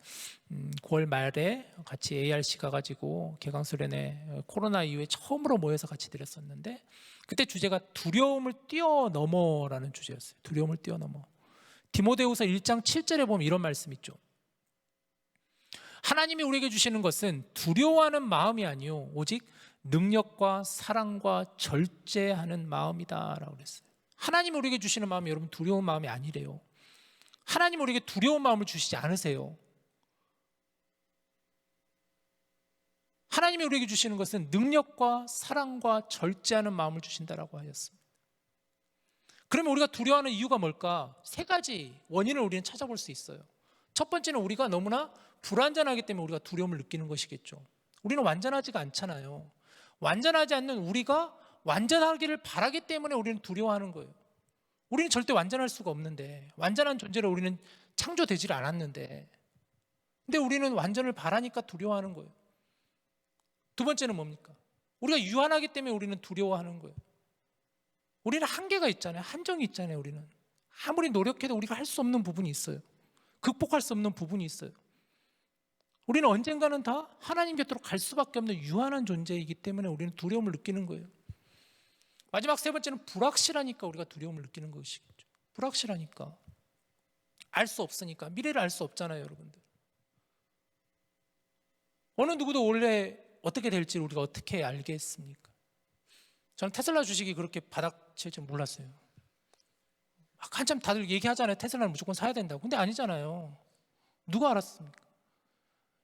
9월 말에 같이 ARC 가가지고 개강 수련회 코로나 이후에 처음으로 모여서 같이 드렸었는데 그때 주제가 두려움을 뛰어넘어라는 주제였어요. 두려움을 뛰어넘어. 디모데후서 1장 7절에 보면 이런 말씀 있죠. 하나님이 우리에게 주시는 것은 두려워하는 마음이 아니요 오직 능력과 사랑과 절제하는 마음이다라고 그랬어요. 하나님이 우리에게 주시는 마음이 여러분 두려운 마음이 아니래요. 하나님 우리에게 두려운 마음을 주시지 않으세요. 하나님이 우리에게 주시는 것은 능력과 사랑과 절제하는 마음을 주신다라고 하셨습니다. 그러면 우리가 두려워하는 이유가 뭘까? 세 가지 원인을 우리는 찾아볼 수 있어요. 첫 번째는 우리가 너무나 불완전하기 때문에 우리가 두려움을 느끼는 것이겠죠. 우리는 완전하지가 않잖아요. 완전하지 않는 우리가 완전하기를 바라기 때문에 우리는 두려워하는 거예요. 우리는 절대 완전할 수가 없는데, 완전한 존재로 우리는 창조되질 않았는데, 근데 우리는 완전을 바라니까 두려워하는 거예요. 두 번째는 뭡니까? 우리가 유한하기 때문에 우리는 두려워하는 거예요. 우리는 한계가 있잖아요. 한정이 있잖아요. 우리는 아무리 노력해도 우리가 할 수 없는 부분이 있어요. 극복할 수 없는 부분이 있어요. 우리는 언젠가는 다 하나님 곁으로 갈 수밖에 없는 유한한 존재이기 때문에 우리는 두려움을 느끼는 거예요. 마지막 세 번째는 불확실하니까 우리가 두려움을 느끼는 것이겠죠. 불확실하니까. 알 수 없으니까. 미래를 알 수 없잖아요, 여러분들. 어느 누구도 원래 어떻게 될지 우리가 어떻게 알겠습니까? 저는 테슬라 주식이 그렇게 바닥칠 줄 몰랐어요. 한참 다들 얘기하잖아요. 테슬라는 무조건 사야 된다고. 근데 아니잖아요. 누가 알았습니까?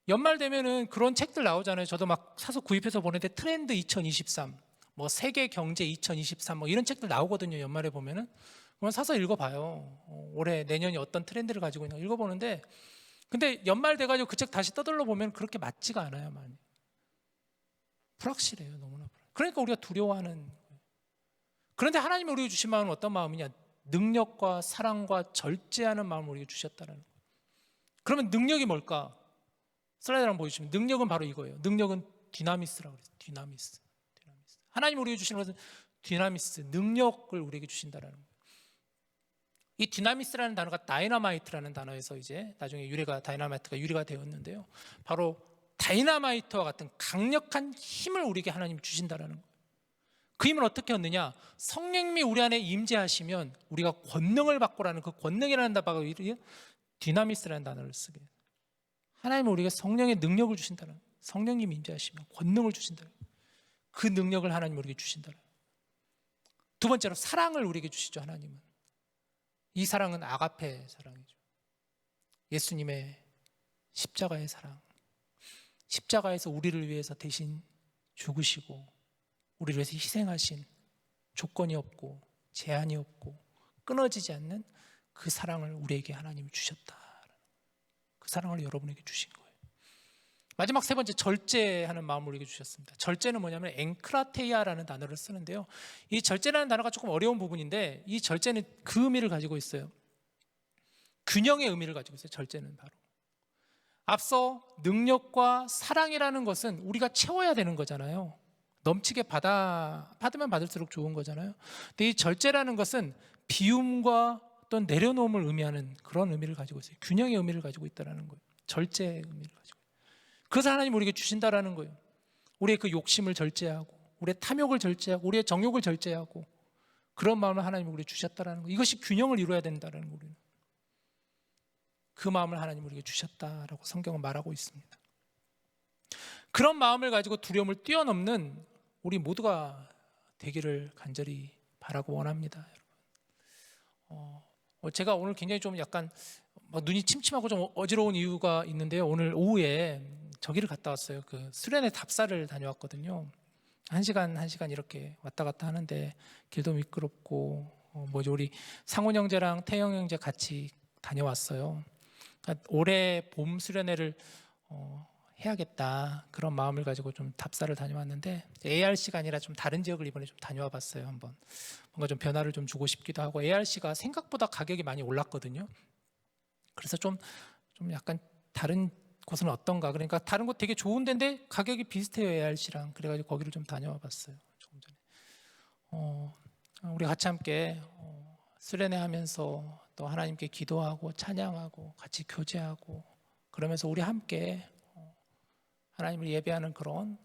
연말 되면은 그런 책들 나오잖아요. 저도 막 사서 구입해서 보는데 트렌드 2023, 뭐 세계 경제 2023, 뭐 이런 책들 나오거든요. 연말에 보면은 그럼 사서 읽어봐요. 올해 내년이 어떤 트렌드를 가지고 있나 읽어보는데, 근데 연말 돼가지고 그 책 다시 떠들러 보면 그렇게 맞지가 않아요, 많이. 불확실해요, 너무나. 그러니까 우리가 두려워하는 거예요. 그런데 하나님이 우리에게 주신 마음은 어떤 마음이냐? 능력과 사랑과 절제하는 마음을 우리에게 주셨다는 거예요. 그러면 능력이 뭘까? 슬라이드 한번 보여주시면 능력은 바로 이거예요. 능력은 디나미스라고 그랬어요. 디나미스. 하나님 우리에게 주시는 것은 디나미스, 능력을 우리에게 주신다라는 거예요. 이 디나미스라는 단어가 다이너마이트라는 단어에서 이제 나중에 다이너마이트가 유래가 되었는데요. 바로 다이너마이트와 같은 강력한 힘을 우리에게 하나님이 주신다라는 거예요. 그 힘을 어떻게 얻느냐? 성령님이 우리 안에 임재하시면 우리가 권능을 받고라는 그 권능이라는 단어가 디나미스라는 단어를 쓰게 해요. 하나님은 우리에게 성령의 능력을 주신다는, 성령님이 임재하시면 권능을 주신다는, 그 능력을 하나님 우리에게 주신다는. 두 번째로 사랑을 우리에게 주시죠. 하나님은 이 사랑은 아가페 사랑이죠. 예수님의 십자가의 사랑, 십자가에서 우리를 위해서 대신 죽으시고 우리를 위해서 희생하신, 조건이 없고 제한이 없고 끊어지지 않는 그 사랑을 우리에게 하나님이 주셨다. 그 사랑을 여러분에게 주신 거예요. 마지막 세 번째, 절제하는 마음을 우리에게 주셨습니다. 절제는 뭐냐면 앵크라테이아라는 단어를 쓰는데요, 이 절제라는 단어가 조금 어려운 부분인데 이 절제는 그 의미를 가지고 있어요. 균형의 의미를 가지고 있어요. 절제는 바로 앞서 능력과 사랑이라는 것은 우리가 채워야 되는 거잖아요. 넘치게 받으면 받을수록 좋은 거잖아요. 근데 이 절제라는 것은 비움과 어떤 내려놓음을 의미하는 그런 의미를 가지고 있어요. 균형의 의미를 가지고 있다는 거예요. 절제의 의미를 가지고. 그래서 하나님 우리에게 주신다라는 거예요. 우리의 그 욕심을 절제하고, 우리의 탐욕을 절제하고, 우리의 정욕을 절제하고, 그런 마음을 하나님이 우리에게 주셨다라는 거예요. 이것이 균형을 이루어야 된다는 거예요. 우리는 그 마음을 하나님 우리에게 주셨다라고 성경은 말하고 있습니다. 그런 마음을 가지고 두려움을 뛰어넘는 우리 모두가 되기를 간절히 바라고 원합니다. 여러분, 제가 오늘 굉장히 좀 약간 눈이 침침하고 좀 어지러운 이유가 있는데요. 오늘 오후에 저기를 갔다 왔어요. 그 수련회 답사를 다녀왔거든요. 1시간 이렇게 왔다 갔다 하는데 길도 미끄럽고 우리 상훈 형제랑 태영 형제 같이 다녀왔어요. 그러니까 올해 봄 수련회를 해야겠다 그런 마음을 가지고 좀 답사를 다녀왔는데, ARC가 아니라 좀 다른 지역을 이번에 좀 다녀와 봤어요. 한번 뭔가 좀 변화를 좀 주고 싶기도 하고, ARC가 생각보다 가격이 많이 올랐거든요. 그래서 좀 약간 다른 곳은 어떤가, 그러니까 다른 곳 되게 좋은 데인데 가격이 비슷해요, ARC랑. 그래가지고 거기를 좀 다녀와 봤어요. 조금 전에 우리 같이 함께 수련회 하면서 또 하나님께 기도하고 찬양하고 같이 교제하고 그러면서 우리 함께 하나님을 예배하는 그런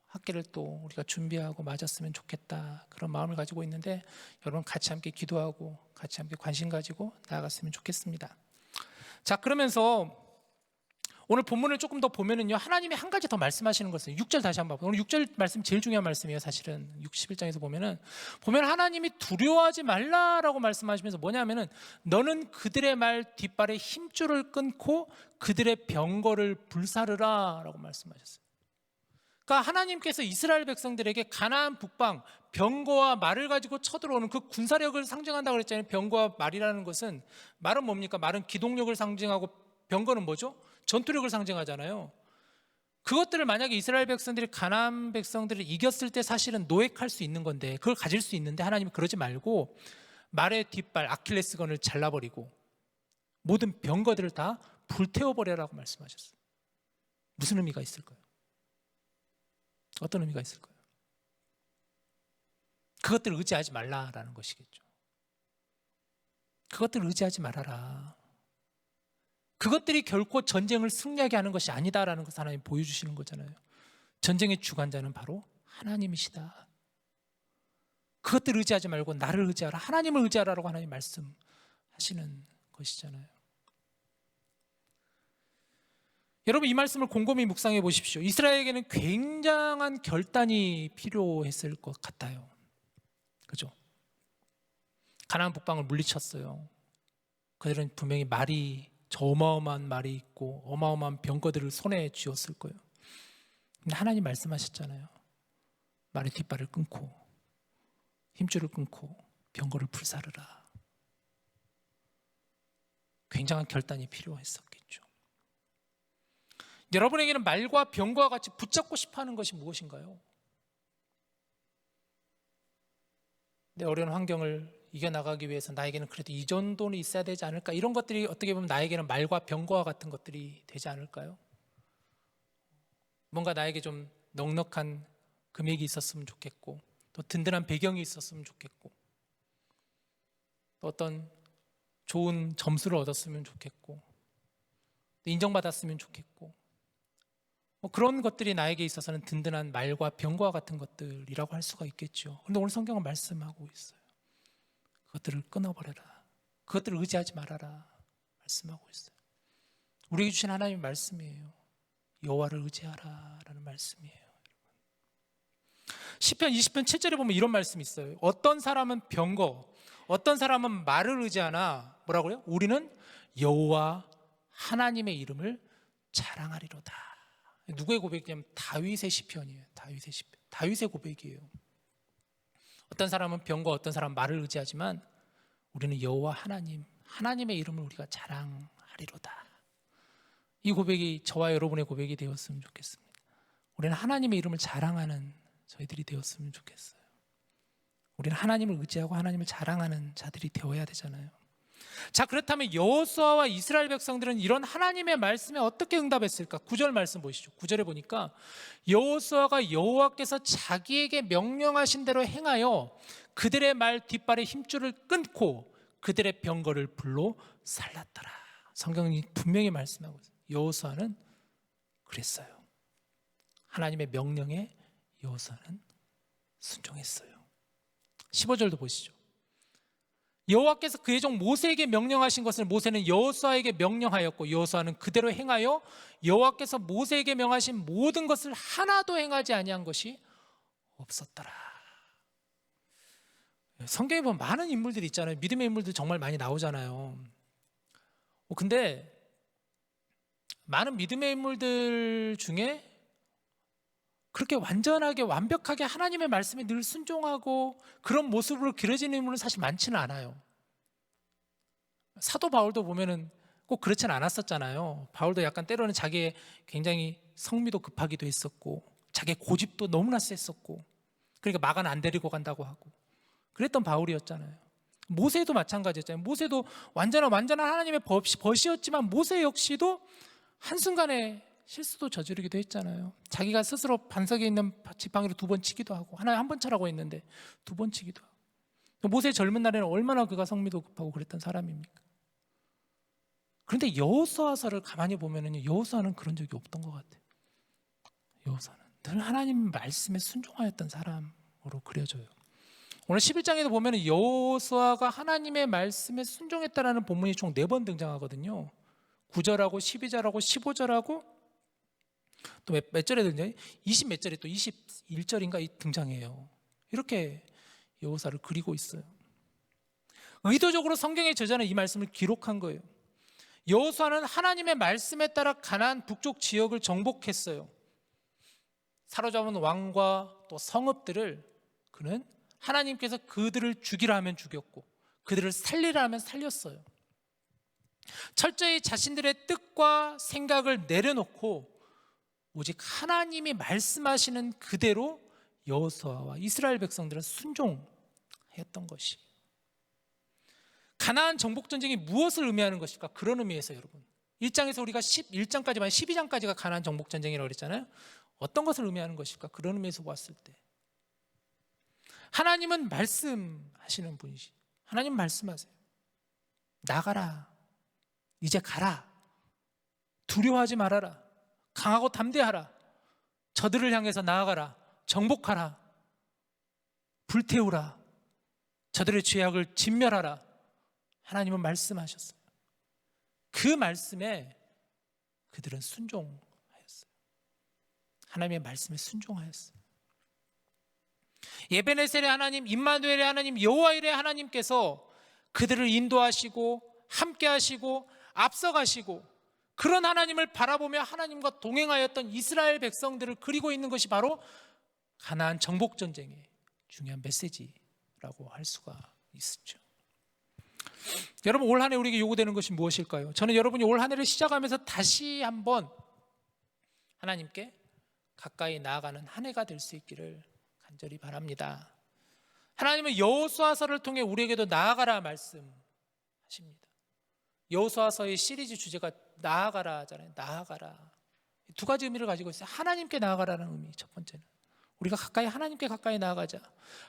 학기를 또 우리가 준비하고 맞았으면 좋겠다, 그런 마음을 가지고 있는데, 여러분 같이 함께 기도하고 같이 함께 관심 가지고 나아갔으면 좋겠습니다. 자, 그러면서 오늘 본문을 조금 더 보면은요, 하나님이 한 가지 더 말씀하시는 것은 6절 다시 한번 봐요. 오늘 6절 말씀 제일 중요한 말씀이에요. 사실은 61장에서 보면 하나님이 두려워하지 말라라고 말씀하시면서 뭐냐면은 너는 그들의 말 뒷발에 힘줄을 끊고 그들의 병거를 불사르라라고 말씀하셨어요. 그러니까 하나님께서 이스라엘 백성들에게 가나안 북방 병거와 말을 가지고 쳐들어오는 그 군사력을 상징한다고 그랬잖아요. 병거와 말이라는 것은, 말은 뭡니까? 말은 기동력을 상징하고 병거는 뭐죠? 전투력을 상징하잖아요. 그것들을 만약에 이스라엘 백성들이 가나안 백성들을 이겼을 때 사실은 노획할 수 있는 건데, 그걸 가질 수 있는데 하나님이 그러지 말고 말의 뒷발 아킬레스건을 잘라버리고 모든 병거들을 다 불태워버려라고 말씀하셨어요. 무슨 의미가 있을까요? 어떤 의미가 있을까요? 그것들을 의지하지 말라라는 것이겠죠. 그것들을 의지하지 말아라. 그것들이 결코 전쟁을 승리하게 하는 것이 아니다라는 것을 하나님 보여주시는 거잖아요. 전쟁의 주관자는 바로 하나님이시다. 그것들을 의지하지 말고 나를 의지하라, 하나님을 의지하라라고 하나님 말씀하시는 것이잖아요. 여러분, 이 말씀을 곰곰이 묵상해 보십시오. 이스라엘에게는 굉장한 결단이 필요했을 것 같아요. 그죠? 가나안 북방을 물리쳤어요. 그들은 분명히 저 어마어마한 말이 있고 어마어마한 병거들을 손에 쥐었을 거예요. 근데 하나님 말씀하셨잖아요. 말의 뒷발을 끊고 힘줄을 끊고 병거를 불사르라. 굉장한 결단이 필요했었겠죠. 여러분에게는 말과 병과 같이 붙잡고 싶어하는 것이 무엇인가요? 내 어려운 환경을 이겨나가기 위해서 나에게는 그래도 이 정도는 있어야 되지 않을까? 이런 것들이 어떻게 보면 나에게는 말과 병과 같은 것들이 되지 않을까요? 뭔가 나에게 좀 넉넉한 금액이 있었으면 좋겠고, 또 든든한 배경이 있었으면 좋겠고, 또 어떤 좋은 점수를 얻었으면 좋겠고, 또 인정받았으면 좋겠고, 뭐 그런 것들이 나에게 있어서는 든든한 말과 병과 같은 것들이라고 할 수가 있겠죠. 그런데 오늘 성경은 말씀하고 있어요. 그것들을 끊어버려라. 그것들을 의지하지 말아라. 말씀하고 있어요. 우리에게 주신 하나님의 말씀이에요. 여호와를 의지하라라는 말씀이에요. 시편 20편 7절에 보면 이런 말씀이 있어요. 어떤 사람은 병거, 어떤 사람은 말을 의지하나 뭐라고요? 우리는 여호와 하나님의 이름을 자랑하리로다. 누구의 고백이냐면 다윗의 시편이에요. 다윗의 시편. 다윗의 고백이에요. 어떤 사람은 병거, 어떤 사람은 말을 의지하지만 우리는 여호와 하나님의 이름을 우리가 자랑하리로다. 이 고백이 저와 여러분의 고백이 되었으면 좋겠습니다. 우리는 하나님의 이름을 자랑하는 저희들이 되었으면 좋겠어요. 우리는 하나님을 의지하고 하나님을 자랑하는 자들이 되어야 되잖아요. 자, 그렇다면 여호수아와 이스라엘 백성들은 이런 하나님의 말씀에 어떻게 응답했을까? 9절 말씀 보시죠. 9절에 보니까 여호수아가 여호와께서 자기에게 명령하신 대로 행하여 그들의 말 뒷발의 힘줄을 끊고 그들의 병거를 불로 살랐더라. 성경이 분명히 말씀하고 있어요. 여호수아는 그랬어요. 하나님의 명령에 여호수아는 순종했어요. 15절도 보시죠. 여호와께서 그의 종 모세에게 명령하신 것을 모세는 여호수아에게 명령하였고 여호수아는 그대로 행하여 여호와께서 모세에게 명하신 모든 것을 하나도 행하지 아니한 것이 없었더라. 성경에 보면 많은 인물들이 있잖아요. 믿음의 인물들 정말 많이 나오잖아요. 근데 많은 믿음의 인물들 중에 그렇게 완전하게 완벽하게 하나님의 말씀에 늘 순종하고 그런 모습으로 그려지는 인물은 사실 많지는 않아요. 사도 바울도 보면은 꼭 그렇지는 않았었잖아요. 바울도 약간 때로는 자기의 굉장히 성미도 급하기도 했었고 자기의 고집도 너무나 셌었고 그러니까 마간 안 데리고 간다고 하고 그랬던 바울이었잖아요. 모세도 마찬가지였잖아요. 모세도 완전한 하나님의 벗이었지만 모세 역시도 한순간에 실수도 저지르기도 했잖아요. 자기가 스스로 반석에 있는 지팡이로 2번 치기도 하고 하나님 1번 차라고 했는데 2번 치기도 하고 모세 젊은 날에는 얼마나 그가 성미도 급하고 그랬던 사람입니까? 그런데 여호수아서를 가만히 보면은 여호수아는 그런 적이 없던 것 같아요. 여호수아는 늘 하나님 말씀에 순종하였던 사람으로 그려져요. 오늘 11장에도 보면은 여호수아가 하나님의 말씀에 순종했다라는 본문이 총 4번 등장하거든요. 9절하고 12절하고 15절하고 또 몇 절에 등장해요? 20 몇 절에 또 21절인가 등장해요. 이렇게 여호수아를 그리고 있어요. 의도적으로 성경의 저자는 이 말씀을 기록한 거예요. 여호수아는 하나님의 말씀에 따라 가나안 북쪽 지역을 정복했어요. 사로잡은 왕과 또 성읍들을 그는 하나님께서 그들을 죽이라 하면 죽였고 그들을 살리라 하면 살렸어요. 철저히 자신들의 뜻과 생각을 내려놓고 오직 하나님이 말씀하시는 그대로 여호수아와 이스라엘 백성들은 순종했던 것이 가나안 정복 전쟁이 무엇을 의미하는 것일까? 그런 의미에서 여러분 1장에서 우리가 11장까지만 12장까지가 가나안 정복 전쟁이라고 그랬잖아요. 어떤 것을 의미하는 것일까? 그런 의미에서 보았을 때 하나님은 말씀하시는 분이시. 하나님 말씀하세요. 나가라. 이제 가라. 두려워하지 말아라. 강하고 담대하라. 저들을 향해서 나아가라. 정복하라. 불태우라. 저들의 죄악을 진멸하라. 하나님은 말씀하셨어요. 그 말씀에 그들은 순종하였어요. 하나님의 말씀에 순종하였어요. 에베네셀의 하나님, 임마누엘의 하나님, 여호와일의 하나님께서 그들을 인도하시고 함께 하시고 앞서가시고 그런 하나님을 바라보며 하나님과 동행하였던 이스라엘 백성들을 그리고 있는 것이 바로 가나안 정복 전쟁의 중요한 메시지라고 할 수가 있었죠. 여러분 올 한 해 우리에게 요구되는 것이 무엇일까요? 저는 여러분이 올 한 해를 시작하면서 다시 한번 하나님께 가까이 나아가는 한 해가 될 수 있기를 간절히 바랍니다. 하나님은 여호수아서를 통해 우리에게도 나아가라 말씀하십니다. 여호수아서의 시리즈 주제가 나아가라 하잖아요. 나아가라. 2가지 의미를 가지고 있어요. 하나님께 나아가라는 의미, 첫 번째는 우리가 하나님께 가까이 나아가자.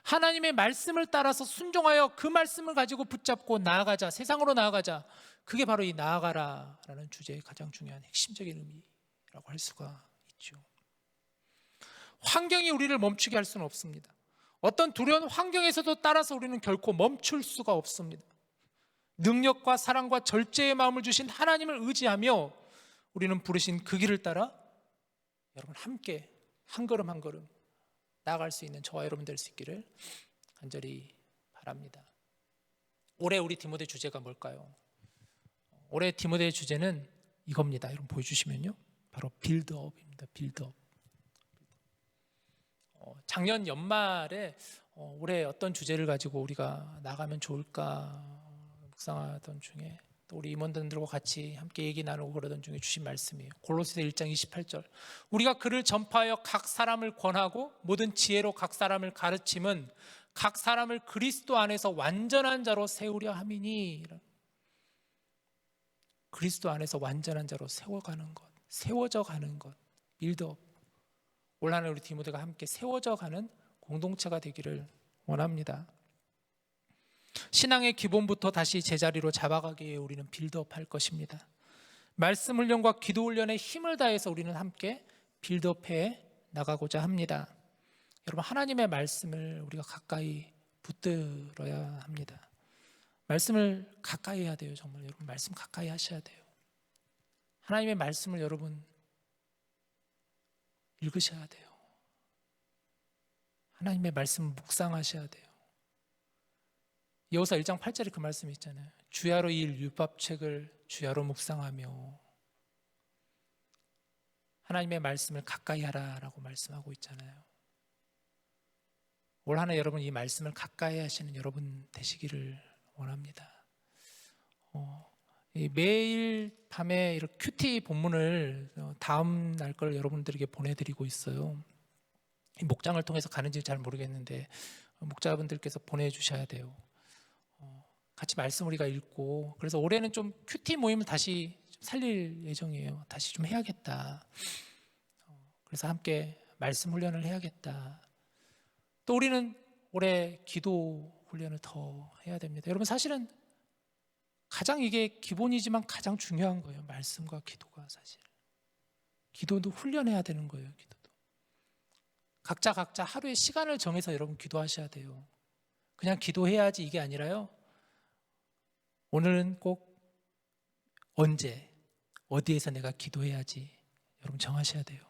하나님의 말씀을 따라서 순종하여 그 말씀을 가지고 붙잡고 나아가자. 세상으로 나아가자. 그게 바로 이 나아가라라는 주제의 가장 중요한 핵심적인 의미라고 할 수가 있죠. 환경이 우리를 멈추게 할 수는 없습니다. 어떤 두려운 환경에서도 따라서 우리는 결코 멈출 수가 없습니다. 능력과 사랑과 절제의 마음을 주신 하나님을 의지하며 우리는 부르신 그 길을 따라 여러분 함께 한 걸음 한 걸음 나아갈 수 있는 저와 여러분 될 수 있기를 간절히 바랍니다. 올해 우리 디모데 주제가 뭘까요? 올해 디모데의 주제는 이겁니다. 여러분 보여주시면요, 바로 빌드업입니다. 빌드업. 작년 연말에 올해 어떤 주제를 가지고 우리가 나가면 좋을까 묵상하던 중에 또 우리 임원들과 같이 함께 얘기 나누고 그러던 중에 주신 말씀이에요. 골로새서 1장 28절. 우리가 그를 전파하여 각 사람을 권하고 모든 지혜로 각 사람을 가르침은 각 사람을 그리스도 안에서 완전한 자로 세우려 함이니. 그리스도 안에서 완전한 자로 세워가는 것, 세워져 가는 것, 빌드업. 올 한해 우리 디모데가 함께 세워져 가는 공동체가 되기를 원합니다. 신앙의 기본부터 다시 제자리로 잡아가기에 우리는 빌드업 할 것입니다. 말씀 훈련과 기도 훈련에 힘을 다해서 우리는 함께 빌드업해 나가고자 합니다. 여러분, 하나님의 말씀을 우리가 가까이 붙들어야 합니다. 말씀을 가까이 해야 돼요. 정말 여러분 말씀 가까이 하셔야 돼요. 하나님의 말씀을 여러분 읽으셔야 돼요. 하나님의 말씀 묵상하셔야 돼요. 여호수아 1장 8절에 그 말씀이 있잖아요. 주야로 이 율법책을 주야로 묵상하며. 하나님의 말씀을 가까이 하라라고 말씀하고 있잖아요. 올 한해 여러분 이 말씀을 가까이 하시는 여러분 되시기를 원합니다. 매일 밤에 이렇게 큐티 본문을 다음 날 걸 여러분들에게 보내드리고 있어요. 목장을 통해서 가는지 잘 모르겠는데 목자분들께서 보내주셔야 돼요. 같이 말씀 우리가 읽고, 그래서 올해는 좀 큐티 모임을 다시 좀 살릴 예정이에요. 다시 좀 해야겠다. 그래서 함께 말씀 훈련을 해야겠다. 또 우리는 올해 기도 훈련을 더 해야 됩니다. 여러분 사실은 가장 이게 기본이지만 가장 중요한 거예요. 말씀과 기도가 사실. 기도도 훈련해야 되는 거예요. 기도도. 각자 하루에 시간을 정해서 여러분 기도하셔야 돼요. 그냥 기도해야지 이게 아니라요. 오늘은 꼭 언제 어디에서 내가 기도해야지 여러분 정하셔야 돼요.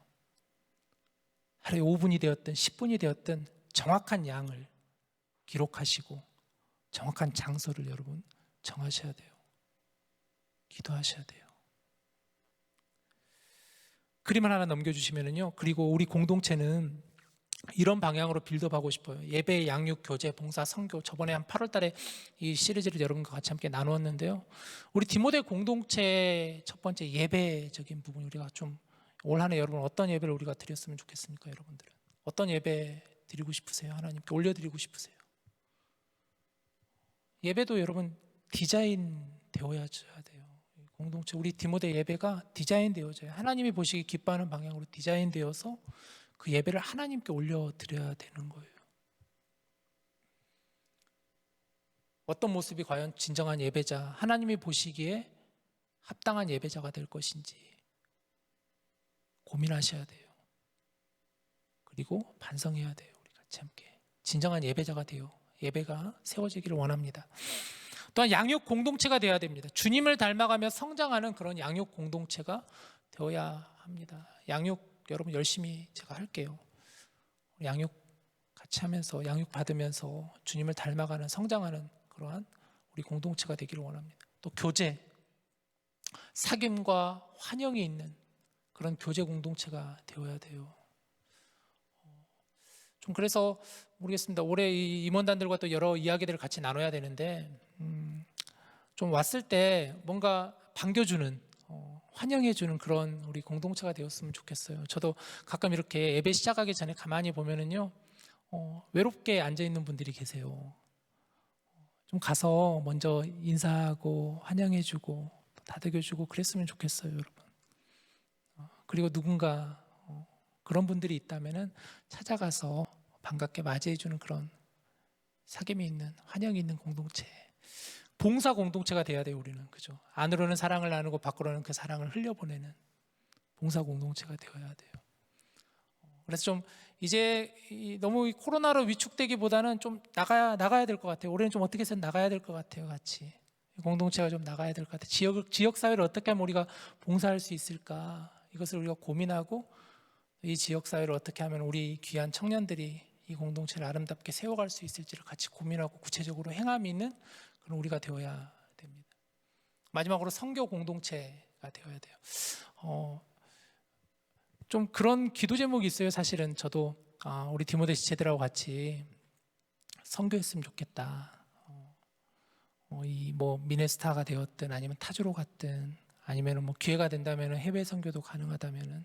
하루에 5분이 되었든 10분이 되었든 정확한 양을 기록하시고 정확한 장소를 여러분 정하셔야 돼요. 기도하셔야 돼요. 그림을 하나 넘겨주시면은요. 그리고 우리 공동체는 이런 방향으로 빌드업하고 싶어요. 예배, 양육, 교제, 봉사, 선교. 저번에 한 8월 달에 이 시리즈를 여러분과 같이 함께 나누었는데요. 우리 디모데 공동체 첫 번째 예배적인 부분, 우리가 좀 올 한해 여러분 어떤 예배를 우리가 드렸으면 좋겠습니까? 여러분들은 어떤 예배 드리고 싶으세요? 하나님께 올려드리고 싶으세요? 예배도 여러분 디자인 되어야 돼요. 공동체, 우리 디모데 예배가 디자인 되어져요. 하나님이 보시기 기뻐하는 방향으로 디자인 되어서 그 예배를 하나님께 올려드려야 되는 거예요. 어떤 모습이 과연 진정한 예배자, 하나님이 보시기에 합당한 예배자가 될 것인지 고민하셔야 돼요. 그리고 반성해야 돼요. 우리 같이 함께 진정한 예배자가 되어 예배가 세워지기를 원합니다. 또한 양육 공동체가 되어야 됩니다. 주님을 닮아가며 성장하는 그런 양육 공동체가 되어야 합니다. 양육 여러분 열심히 제가 할게요. 양육 같이 하면서 양육 받으면서 주님을 닮아가는 성장하는 그러한 우리 공동체가 되기를 원합니다. 또 교제, 사귐과 환영이 있는 그런 교제 공동체가 되어야 돼요. 좀 그래서 모르겠습니다. 올해 이 임원단들과 또 여러 이야기들을 같이 나눠야 되는데 좀 왔을 때 뭔가 반겨주는 환영해주는 그런 우리 공동체가 되었으면 좋겠어요. 저도 가끔 이렇게 예배 시작하기 전에 가만히 보면은요 외롭게 앉아있는 분들이 계세요. 좀 가서 먼저 인사하고 환영해주고 다독여주고 그랬으면 좋겠어요, 여러분. 그리고 누군가 그런 분들이 있다면은 찾아가서 반갑게 맞이해주는 그런 사귐이 있는, 환영이 있는 공동체, 봉사 공동체가 돼야 돼요. 우리는, 그죠? 안으로는 사랑을 나누고 밖으로는 그 사랑을 흘려보내는 봉사 공동체가 되어야 돼요. 그래서 좀 이제 너무 이 코로나로 위축되기보다는 좀 나가야 될 것 같아요. 올해는 좀 어떻게 해서 나가야 될 것 같아요. 같이 공동체가 좀 나가야 될 것 같아요. 지역 사회를 어떻게 하면 우리가 봉사할 수 있을까, 이것을 우리가 고민하고 이 지역 사회를 어떻게 하면 우리 귀한 청년들이 이 공동체를 아름답게 세워갈 수 있을지를 같이 고민하고 구체적으로 행함이 있는 그런 우리가 되어야 됩니다. 마지막으로 선교 공동체가 되어야 돼요. 좀 그런 기도 제목이 있어요. 사실은 저도 우리 디모데 지체들하고 같이 선교했으면 좋겠다. 이 뭐 미네스타가 되었든 아니면 타주로 갔든 아니면 뭐 기회가 된다면 해외 선교도 가능하다면은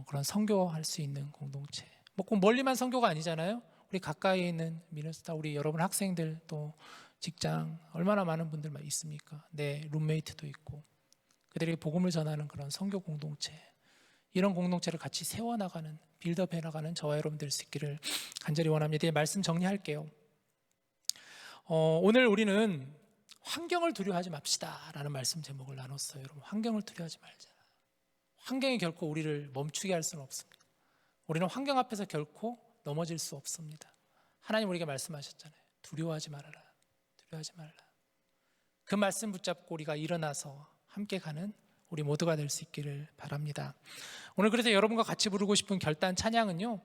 그런 선교할 수 있는 공동체. 뭐 꼭 멀리만 선교가 아니잖아요. 우리 가까이에 있는 미네스타, 우리 여러분 학생들, 또 직장 얼마나 많은 분들만 있습니까? 내 룸메이트도 있고 그들에게 복음을 전하는 그런 선교 공동체, 이런 공동체를 같이 세워나가는, 빌드업 해나가는 저와 여러분 될 수 있기를 간절히 원합니다. 말씀 정리할게요. 오늘 우리는 환경을 두려워하지 맙시다 라는 말씀 제목을 나눴어요. 여러분, 환경을 두려워하지 말자. 환경이 결코 우리를 멈추게 할 수는 없습니다. 우리는 환경 앞에서 결코 넘어질 수 없습니다. 하나님 우리에게 말씀하셨잖아요. 두려워하지 말아라. 두려워하지 말라. 그 말씀 붙잡고 우리가 일어나서 함께 가는 우리 모두가 될 수 있기를 바랍니다. 오늘 그래서 여러분과 같이 부르고 싶은 결단 찬양은요,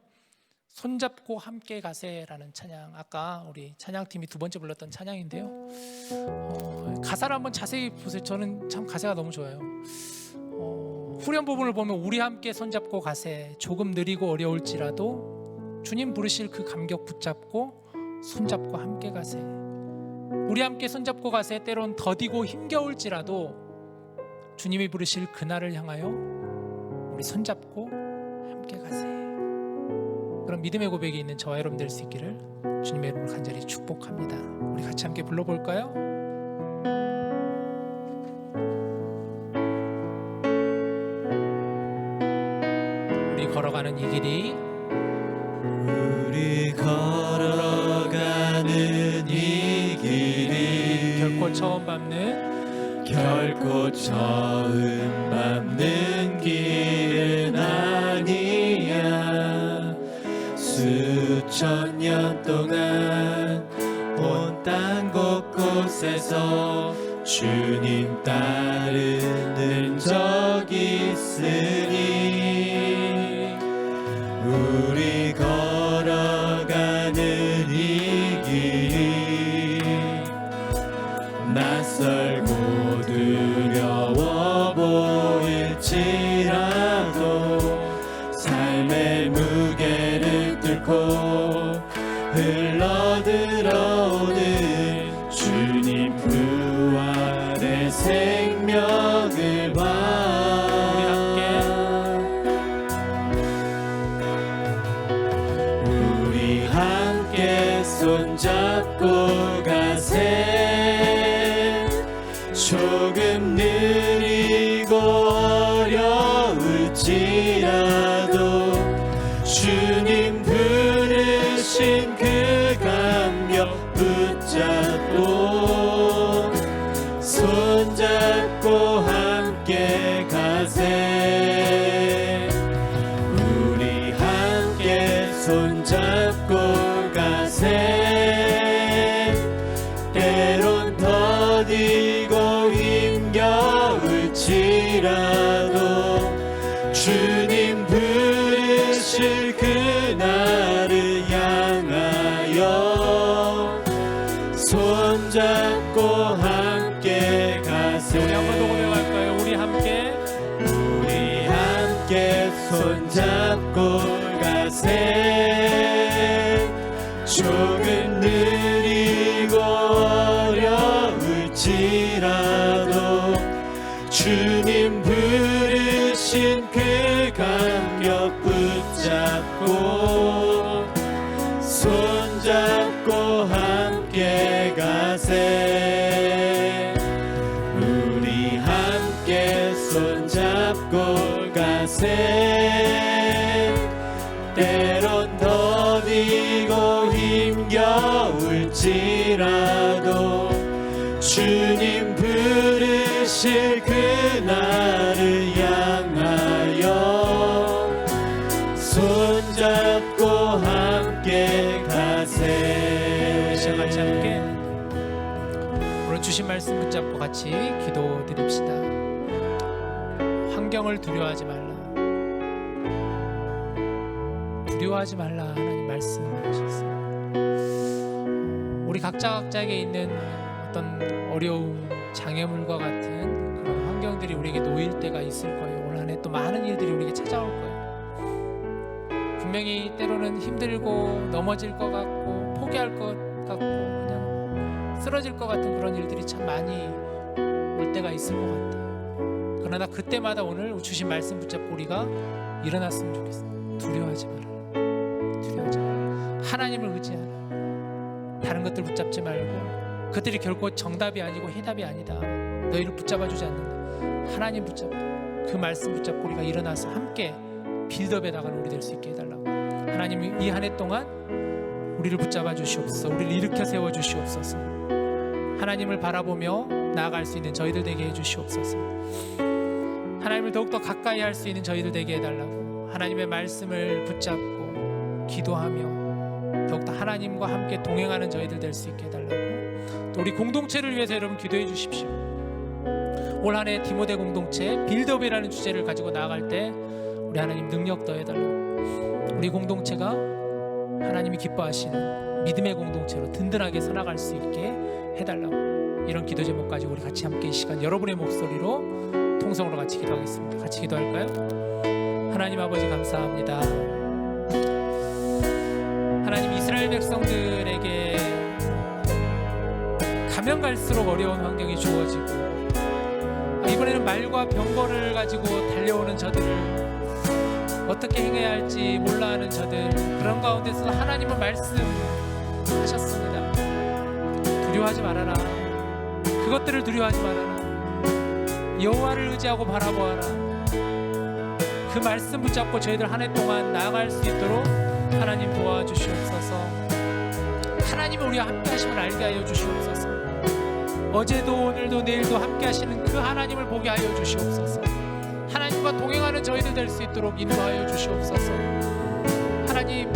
손잡고 함께 가세라는 찬양, 아까 우리 찬양팀이 두 번째 불렀던 찬양인데요. 가사를 한번 자세히 보세요. 저는 참 가사가 너무 좋아요. 후렴 부분을 보면 우리 함께 손잡고 가세, 조금 느리고 어려울지라도 주님 부르실 그 감격 붙잡고 손잡고 함께 가세. 우리 함께 손잡고 가세, 때론 더디고 힘겨울지라도 주님이 부르실 그날을 향하여 우리 손잡고 함께 가세. 그런 믿음의 고백이 있는 저와 여러분 될 수 있기를 주님의 이름으로 간절히 축복합니다. 우리 같이 함께 불러볼까요? 우리 걸어가는 이 길이, 우리 걸어가는 이 길이 결코 처음 밟는 길은 아니야. 수천 년 동안 온 땅 곳곳에서 주님 따르는 적 있으니 우리 걸어가는 이 길이 낯설고 두려워 보일지라도 삶의 무게를 뚫고 흘러들어오는 주님 부활의 생명을 봐. 우리 함께 손잡고 가세. 조금 느리고 어려울지라도 주님 부르신 그 감격 붙잡고 손잡고 함께 가세. 우리 함께 손잡고 가세. 때론 더디고 힘겨울지라도 주님 부르실 그날을 향하여 손잡고 함께 가세. 우리 한 번 더 고백할까요? 우리 함께 손잡고 가세. 조금 느리고 어려울지라도 주님 부르신 그 감격 붙잡고 손잡고 함께 가세. 우리 함께 손잡고 가세. 때론 더디고 힘겨울지라도 주님 부르실 그날을 향하여 손 같이 함께 오늘 주신 말씀 붙잡고 같이 기도드립시다. 환경을 두려워하지 말라. 두려워하지 말라 하나님 말씀하셨습니다. 우리 각자에게 있는 어떤 어려움, 장애물과 같은 그런 환경들이 우리에게 놓일 때가 있을 거예요. 올 한 해 또 많은 일들이 우리에게 찾아올 거예요. 분명히 때로는 힘들고 넘어질 것 같고 포기할 것 같고 그냥 쓰러질 것 같은 그런 일들이 참 많이 올 때가 있을 것 같아요. 그러나 그때마다 오늘 주신 말씀 붙잡고 우리가 일어났으면 좋겠어요. 두려워하지 말아라. 두려워하지 말아라. 하나님을 의지하라. 다른 것들 붙잡지 말고 그들이 결코 정답이 아니고 해답이 아니다. 너희를 붙잡아주지 않는다. 하나님 붙잡아. 그 말씀 붙잡고 우리가 일어나서 함께 빌드업에 나가는 우리 될 수 있게 해달라고. 하나님 이 한 해 동안 우리를 붙잡아 주시옵소서. 우리를 일으켜 세워 주시옵소서. 하나님을 바라보며 나아갈 수 있는 저희들 되게 해주시옵소서. 하나님을 더욱더 가까이 할 수 있는 저희들 되게 해달라고. 하나님의 말씀을 붙잡고 기도하며 더욱더 하나님과 함께 동행하는 저희들 될 수 있게 해달라고. 또 우리 공동체를 위해서 여러분 기도해 주십시오. 올 한 해 디모데 공동체 빌드업이라는 주제를 가지고 나아갈 때 우리 하나님 능력 더해달라고. 우리 공동체가 하나님이 기뻐하시는 믿음의 공동체로 든든하게 서나갈 수 있게 해달라고. 이런 기도 제목 가지고 우리 같이 함께 이 시간 여러분의 목소리로 통성으로 같이 기도하겠습니다. 같이 기도할까요? 하나님 아버지 감사합니다. 하나님 이스라엘 백성들에게 가면 갈수록 어려운 환경이 주어지고 이번에는 말과 병거를 가지고 달려오는 저들을 어떻게 행해야 할지 몰라하는 저들, 그런 가운데서 하나님은 말씀하셨습니다. 두려워하지 말아라. 그것들을 두려워하지 말아라. 여호와를 의지하고 바라보아라. 그 말씀 붙잡고 저희들 한 해 동안 나아갈 수 있도록 하나님 도와주시옵소서. 하나님은 우리와 함께 하심을 알게 하여 주시옵소서. 어제도 오늘도 내일도 함께 하시는 그 하나님을 보게 하여 주시옵소서. 하나님과 동행하는 저희들 될 수 있도록 인도하여 주시옵소서. 하나님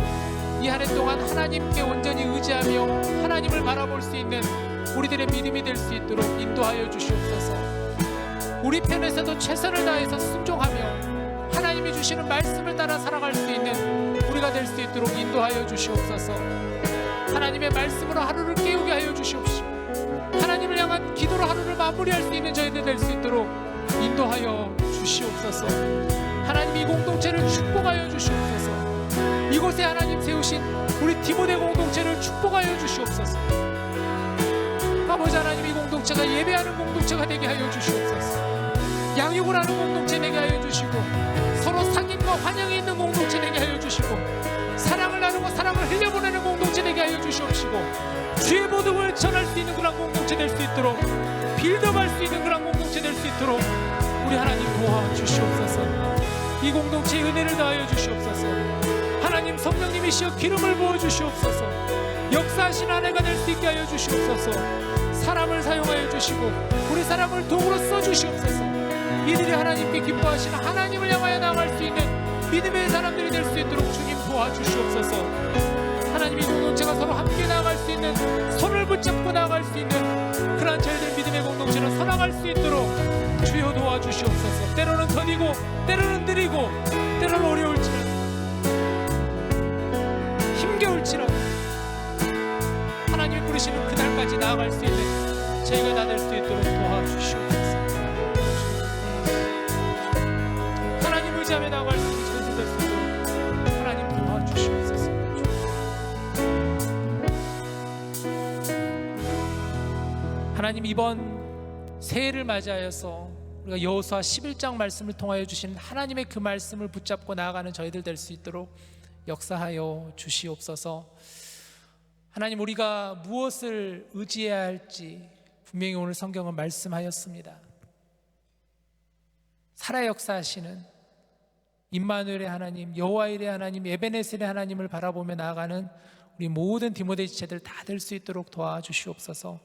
이 한 해 동안 하나님께 온전히 의지하며 하나님을 바라볼 수 있는 우리들의 믿음이 될 수 있도록 인도하여 주시옵소서. 우리 편에서도 최선을 다해서 순종하며 하나님이 주시는 말씀을 따라 살아갈 수 있는 우리가 될 수 있도록 인도하여 주시옵소서. 하나님의 말씀으로 하루를 깨우게 하여 주시옵시고 하나님을 향한 기도로 하루를 마무리할 수 있는 저희들 될 수 있도록 인도하여 주시옵소서. 하나님 이 공동체를 축복하여 주시옵소서. 이곳에 하나님 세우신 우리 디모데 공동체를 축복하여 주시옵소서. 아버지 하나님 이 공동체가 예배하는 공동체가 되게 하여 주시옵소서. 양육을 하는 공동체 되게 하여 주시고 서로 상인과 환영이 있는 공동체 되게 하여 주시고 사랑을 나누고 사랑을 흘려보내는 공동체 되게 하여 주시옵시고 주의 모독을 전할 수 있는 그런 공동체 될 수 있도록 빌드업할 수 있는 그런 공동체 될 수 있도록 우리 하나님 도와주시옵소서. 이 공동체에 은혜를 더하여 주시옵소서. 하나님 성령님이시여 기름을 부어주시옵소서. 역사하신 한 해가 될 수 있게 하여 주시옵소서. 사람을 사용하여 주시고 우리 사람을 도구로 써주시옵소서. 이들이 하나님께 기뻐하시는 하나님을 향하여 나아갈 수 있는 믿음의 사람들이 될 수 있도록 주님 도와주시옵소서. 하나님 이 공동체가 서로 함께 나아갈 수 있는 손을 붙잡고 나아갈 수 있는 그러한 저희들 믿음의 공동체로 서나갈 수 있도록 주여 도와주시옵소서. 때로는 더디고 때로는 느리고 때로는 어려울지라도 힘겨울지라도 하나님이 부르시는 그날까지 나아갈 수 있는 저희가 다 될 수 있도록 도와주시옵소서. 하나님 의지하며 나아갈 수 있는 저희들 될 수 있도록 하나님 도와주시옵소서. 하나님 이번 새해를 맞이하여서 우리가 여호수아 11장 말씀을 통하여 주신 하나님의 그 말씀을 붙잡고 나아가는 저희들 될 수 있도록 역사하여 주시옵소서. 하나님 우리가 무엇을 의지해야 할지 분명히 오늘 성경은 말씀하였습니다. 살아 역사하시는 임마누엘의 하나님, 여호와일의 하나님, 에베네셀의 하나님을 바라보며 나아가는 우리 모든 디모데 지체들 다 될 수 있도록 도와주시옵소서.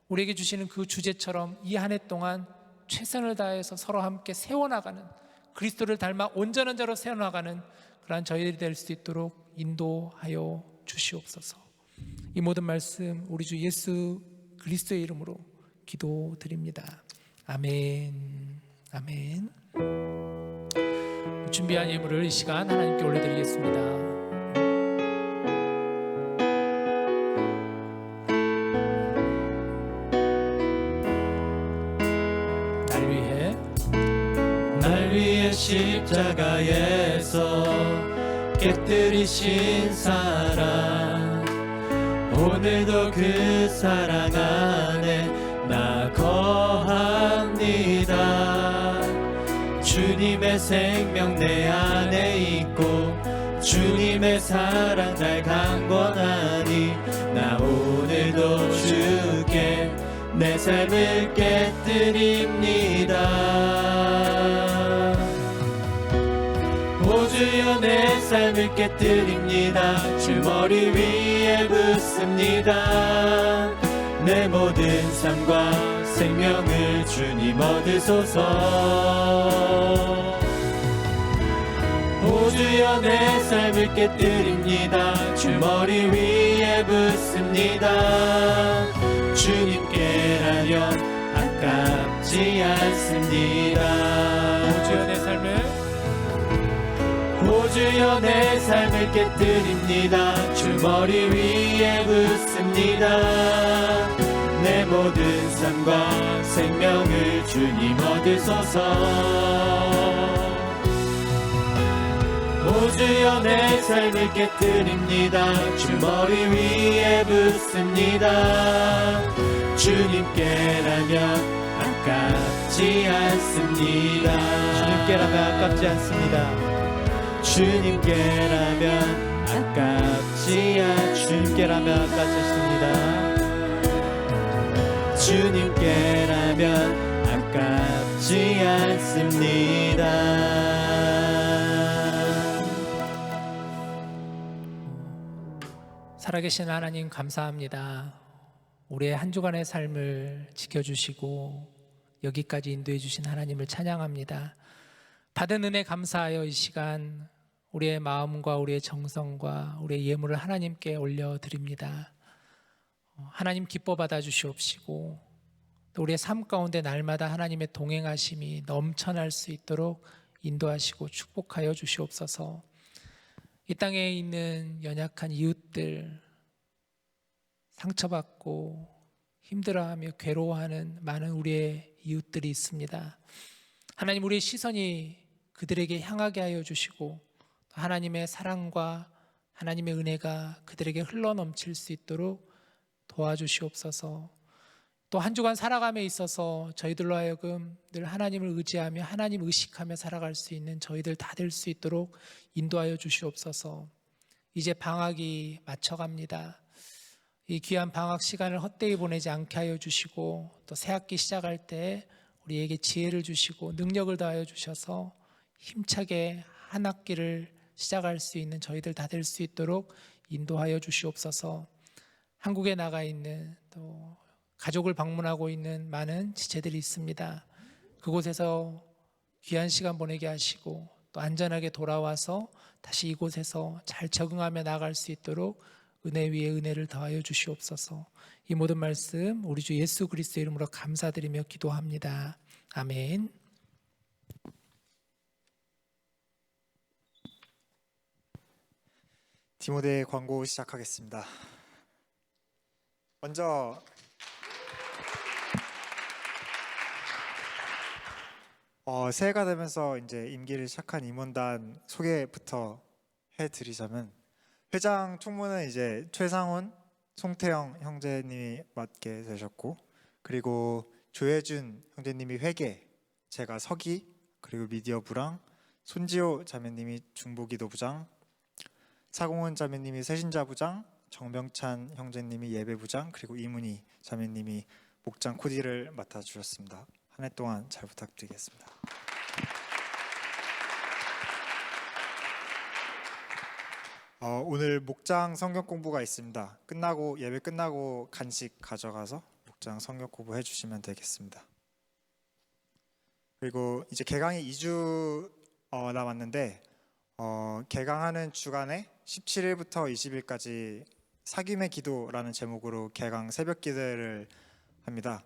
우리에게 주시는 그 주제처럼 이 한 해 동안 최선을 다해서 서로 함께 세워나가는, 그리스도를 닮아 온전한 자로 세워나가는 그러한 저희들이 될 수 있도록 인도하여 주시옵소서. 이 모든 말씀 우리 주 예수 그리스도의 이름으로 기도드립니다. 아멘. 아멘. 준비한 예물을 이 시간 하나님께 올려드리겠습니다. 날 위해 십자가에서 깨뜨리신 사랑, 오늘도 그 사랑 안에 나 거합니다. 주님의 생명 내 안에 있고 주님의 사랑 날 강권하니 나 오늘도 주께 내 삶을 깨뜨립니다. 오 주여 내 삶을 깨뜨립니다. 주 머리 위에 붓습니다. 내 모든 삶과 생명을 주님 얻으소서. 오 주여 내 삶을 깨뜨립니다. 주 머리 위에 붓습니다. 주님께라면 아깝지 않습니다. 오 주여 내 삶을 오 주여 내 삶을 깨뜨립니다. 주 머리 위에 붓습니다. 내 모든 삶과 생명을 주님 얻으소서. 오 주여 내 삶을 깨뜨립니다. 주 머리 위에 붓습니다. 주님께라면 아깝지 않습니다. 주님께라면 아깝지 않습니다. 주님께라면 아깝지 주님께라면 아깝지 않습니다. 주님께라면 아깝지 않습니다. 살아계신 하나님 감사합니다. 우리의 한 주간의 삶을 지켜주시고 여기까지 인도해 주신 하나님을 찬양합니다. 받은 은혜 감사하여 이 시간 우리의 마음과 우리의 정성과 우리의 예물을 하나님께 올려드립니다. 하나님 기뻐 받아주시옵시고 또 우리의 삶 가운데 날마다 하나님의 동행하심이 넘쳐날 수 있도록 인도하시고 축복하여 주시옵소서. 이 땅에 있는 연약한 이웃들, 상처받고 힘들어하며 괴로워하는 많은 우리의 이웃들이 있습니다. 하나님, 우리의 시선이 그들에게 향하게 하여 주시고 하나님의 사랑과 하나님의 은혜가 그들에게 흘러넘칠 수 있도록 도와주시옵소서. 또 한 주간 살아감에 있어서 저희들로 하여금 늘 하나님을 의지하며 하나님 의식하며 살아갈 수 있는 저희들 다 될 수 있도록 인도하여 주시옵소서. 이제 방학이 맞춰갑니다. 이 귀한 방학 시간을 헛되이 보내지 않게 하여 주시고 또 새학기 시작할 때 우리에게 지혜를 주시고 능력을 더하여 주셔서 힘차게 한 학기를 시작할 수 있는 저희들 다 될 수 있도록 인도하여 주시옵소서. 한국에 나가 있는 또 가족을 방문하고 있는 많은 지체들이 있습니다. 그곳에서 귀한 시간 보내게 하시고 또 안전하게 돌아와서 다시 이곳에서 잘 적응하며 나아갈 수 있도록 은혜 위에 은혜를 더하여 주시옵소서. 이 모든 말씀 우리 주 예수 그리스도의 이름으로 감사드리며 기도합니다. 아멘. 디모데 광고 시작하겠습니다. 먼저 새해가 되면서 이제 임기를 시작한 임원단 소개부터 해드리자면, 회장 총무는 이제 최상훈, 송태영 형제님이 맡게 되셨고, 그리고 조혜준 형제님이 회계, 제가 서기, 그리고 미디어부랑, 손지호 자매님이 중보기도부장, 사공은 자매님이 새신자부장, 정병찬 형제님이 예배부장, 그리고 이문희 자매님이 목장 코디를 맡아주셨습니다. 한 해 동안 잘 부탁드리겠습니다. 오늘 목장 성경 공부가 있습니다. 예배 끝나고 간식 가져가서 목장 성경 공부 해주시면 되겠습니다. 그리고 이제 개강이 2주 남았는데 개강하는 주간에 17일부터 20일까지 사귐의 기도라는 제목으로 개강 새벽 기도를 합니다.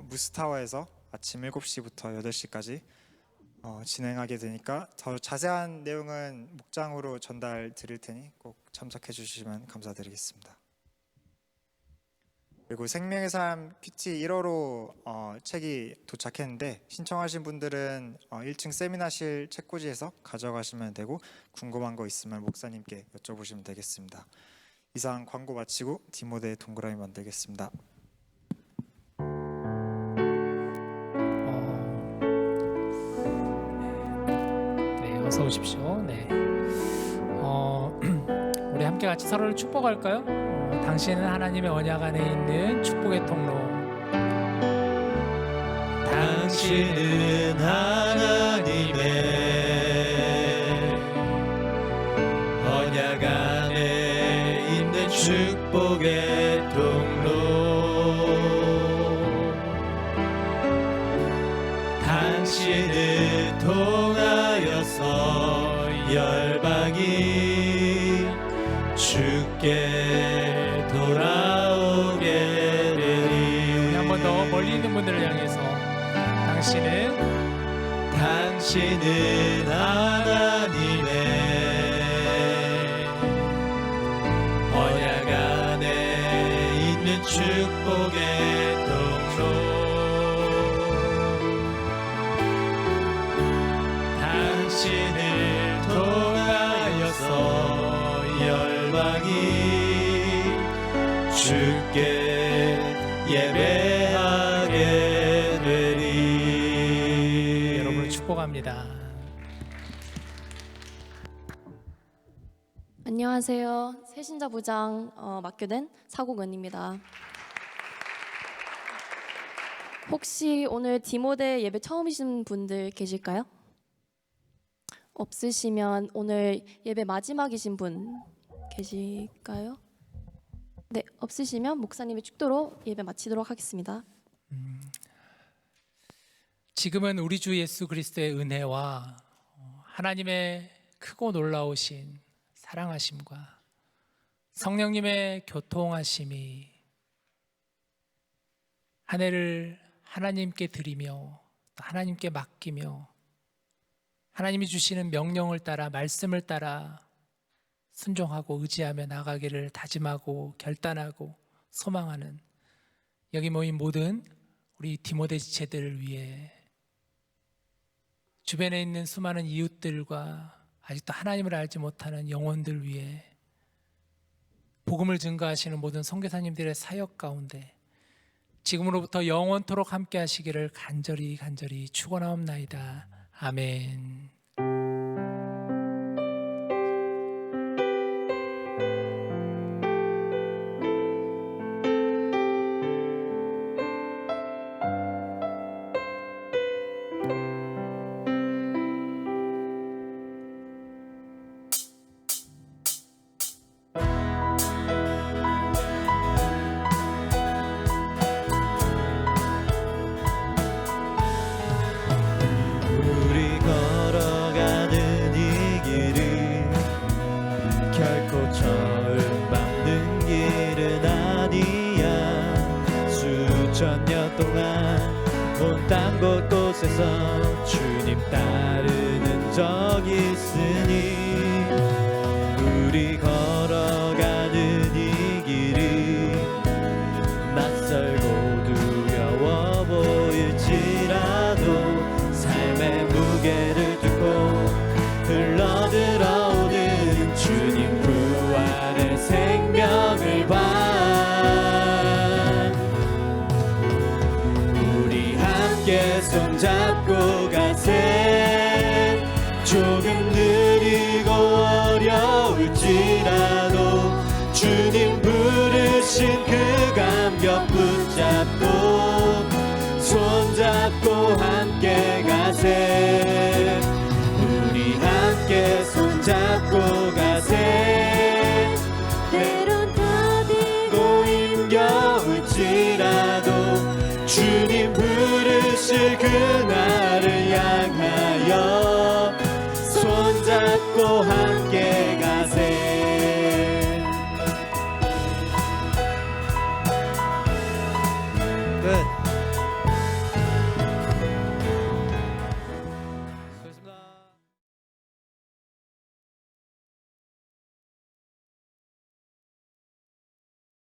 무스타워에서 아침 7시부터 8시까지 진행하게 되니까 더 자세한 내용은 목장으로 전달 드릴 테니 꼭 참석해 주시면 감사드리겠습니다. 그리고 생명의 삶 큐티 1호로 책이 도착했는데 신청하신 분들은 1층 세미나실 책꽂이에서 가져가시면 되고 궁금한 거 있으면 목사님께 여쭤보시면 되겠습니다. 이상 광고 마치고 디모데 동그라미 만들겠습니다. 네, 어서 오십시오. 네. 우리 함께 같이 서로를 축복할까요? 당신은 하나님의 언약 안에 있는 축복의 통로. 당신은 하나님의 언약 안에 있는 축복의 통로. 당신을 통하여서 열방이 주께 돌아오게 되리. 우리 한 번 더 멀리 있는 분들을 향해서 당신은 하나님의 언약 안에 있는 축복의 통로. 당신을 통하여서 열방이 주께 예배하게 되리. 여러분을 축복합니다. 안녕하세요. 새신자 부장 맡게 사곡은입니다. 혹시 오늘 디모데 예배 처음이신 분들 계실까요? 없으시면 오늘 예배 마지막이신 분 계실까요? 네, 없으시면 목사님의 축도로 예배 마치도록 하겠습니다. 지금은 우리 주 예수 그리스도의 은혜와 하나님의 크고 놀라우신 사랑하심과 성령님의 교통하심이 한 해를 하나님께 드리며 또 하나님께 맡기며 하나님이 주시는 명령을 따라 말씀을 따라 순종하고 의지하며 나가기를 다짐하고 결단하고 소망하는 여기 모인 모든 우리 디모데 지체들을 위해 주변에 있는 수많은 이웃들과 아직도 하나님을 알지 못하는 영혼들 위해 복음을 증거하시는 모든 선교사님들의 사역 가운데 지금으로부터 영원토록 함께 하시기를 간절히 축원하옵나이다. 아멘. 우리 걸어가는 이 길이 결코 처음 밟는 길은 아니야. 수천 년 동안 온 땅 곳곳에서 주님 따르는 적이 있으니 우리 걸어가는 이 길이 낯설고 두려워 보일지라도 삶의 무게를 뚫고 흘러들어오는 주님 부활의 생명을 봐. 우리 함께 손잡고 가세. 조금 느리고 어려울지라도 주님 부르신 그 감격 붙잡고 손잡고 함께 가세. 우리 함께 손잡고 가세. 때론 더디고 힘겨울지라도 주님 부르실 그날을 향하여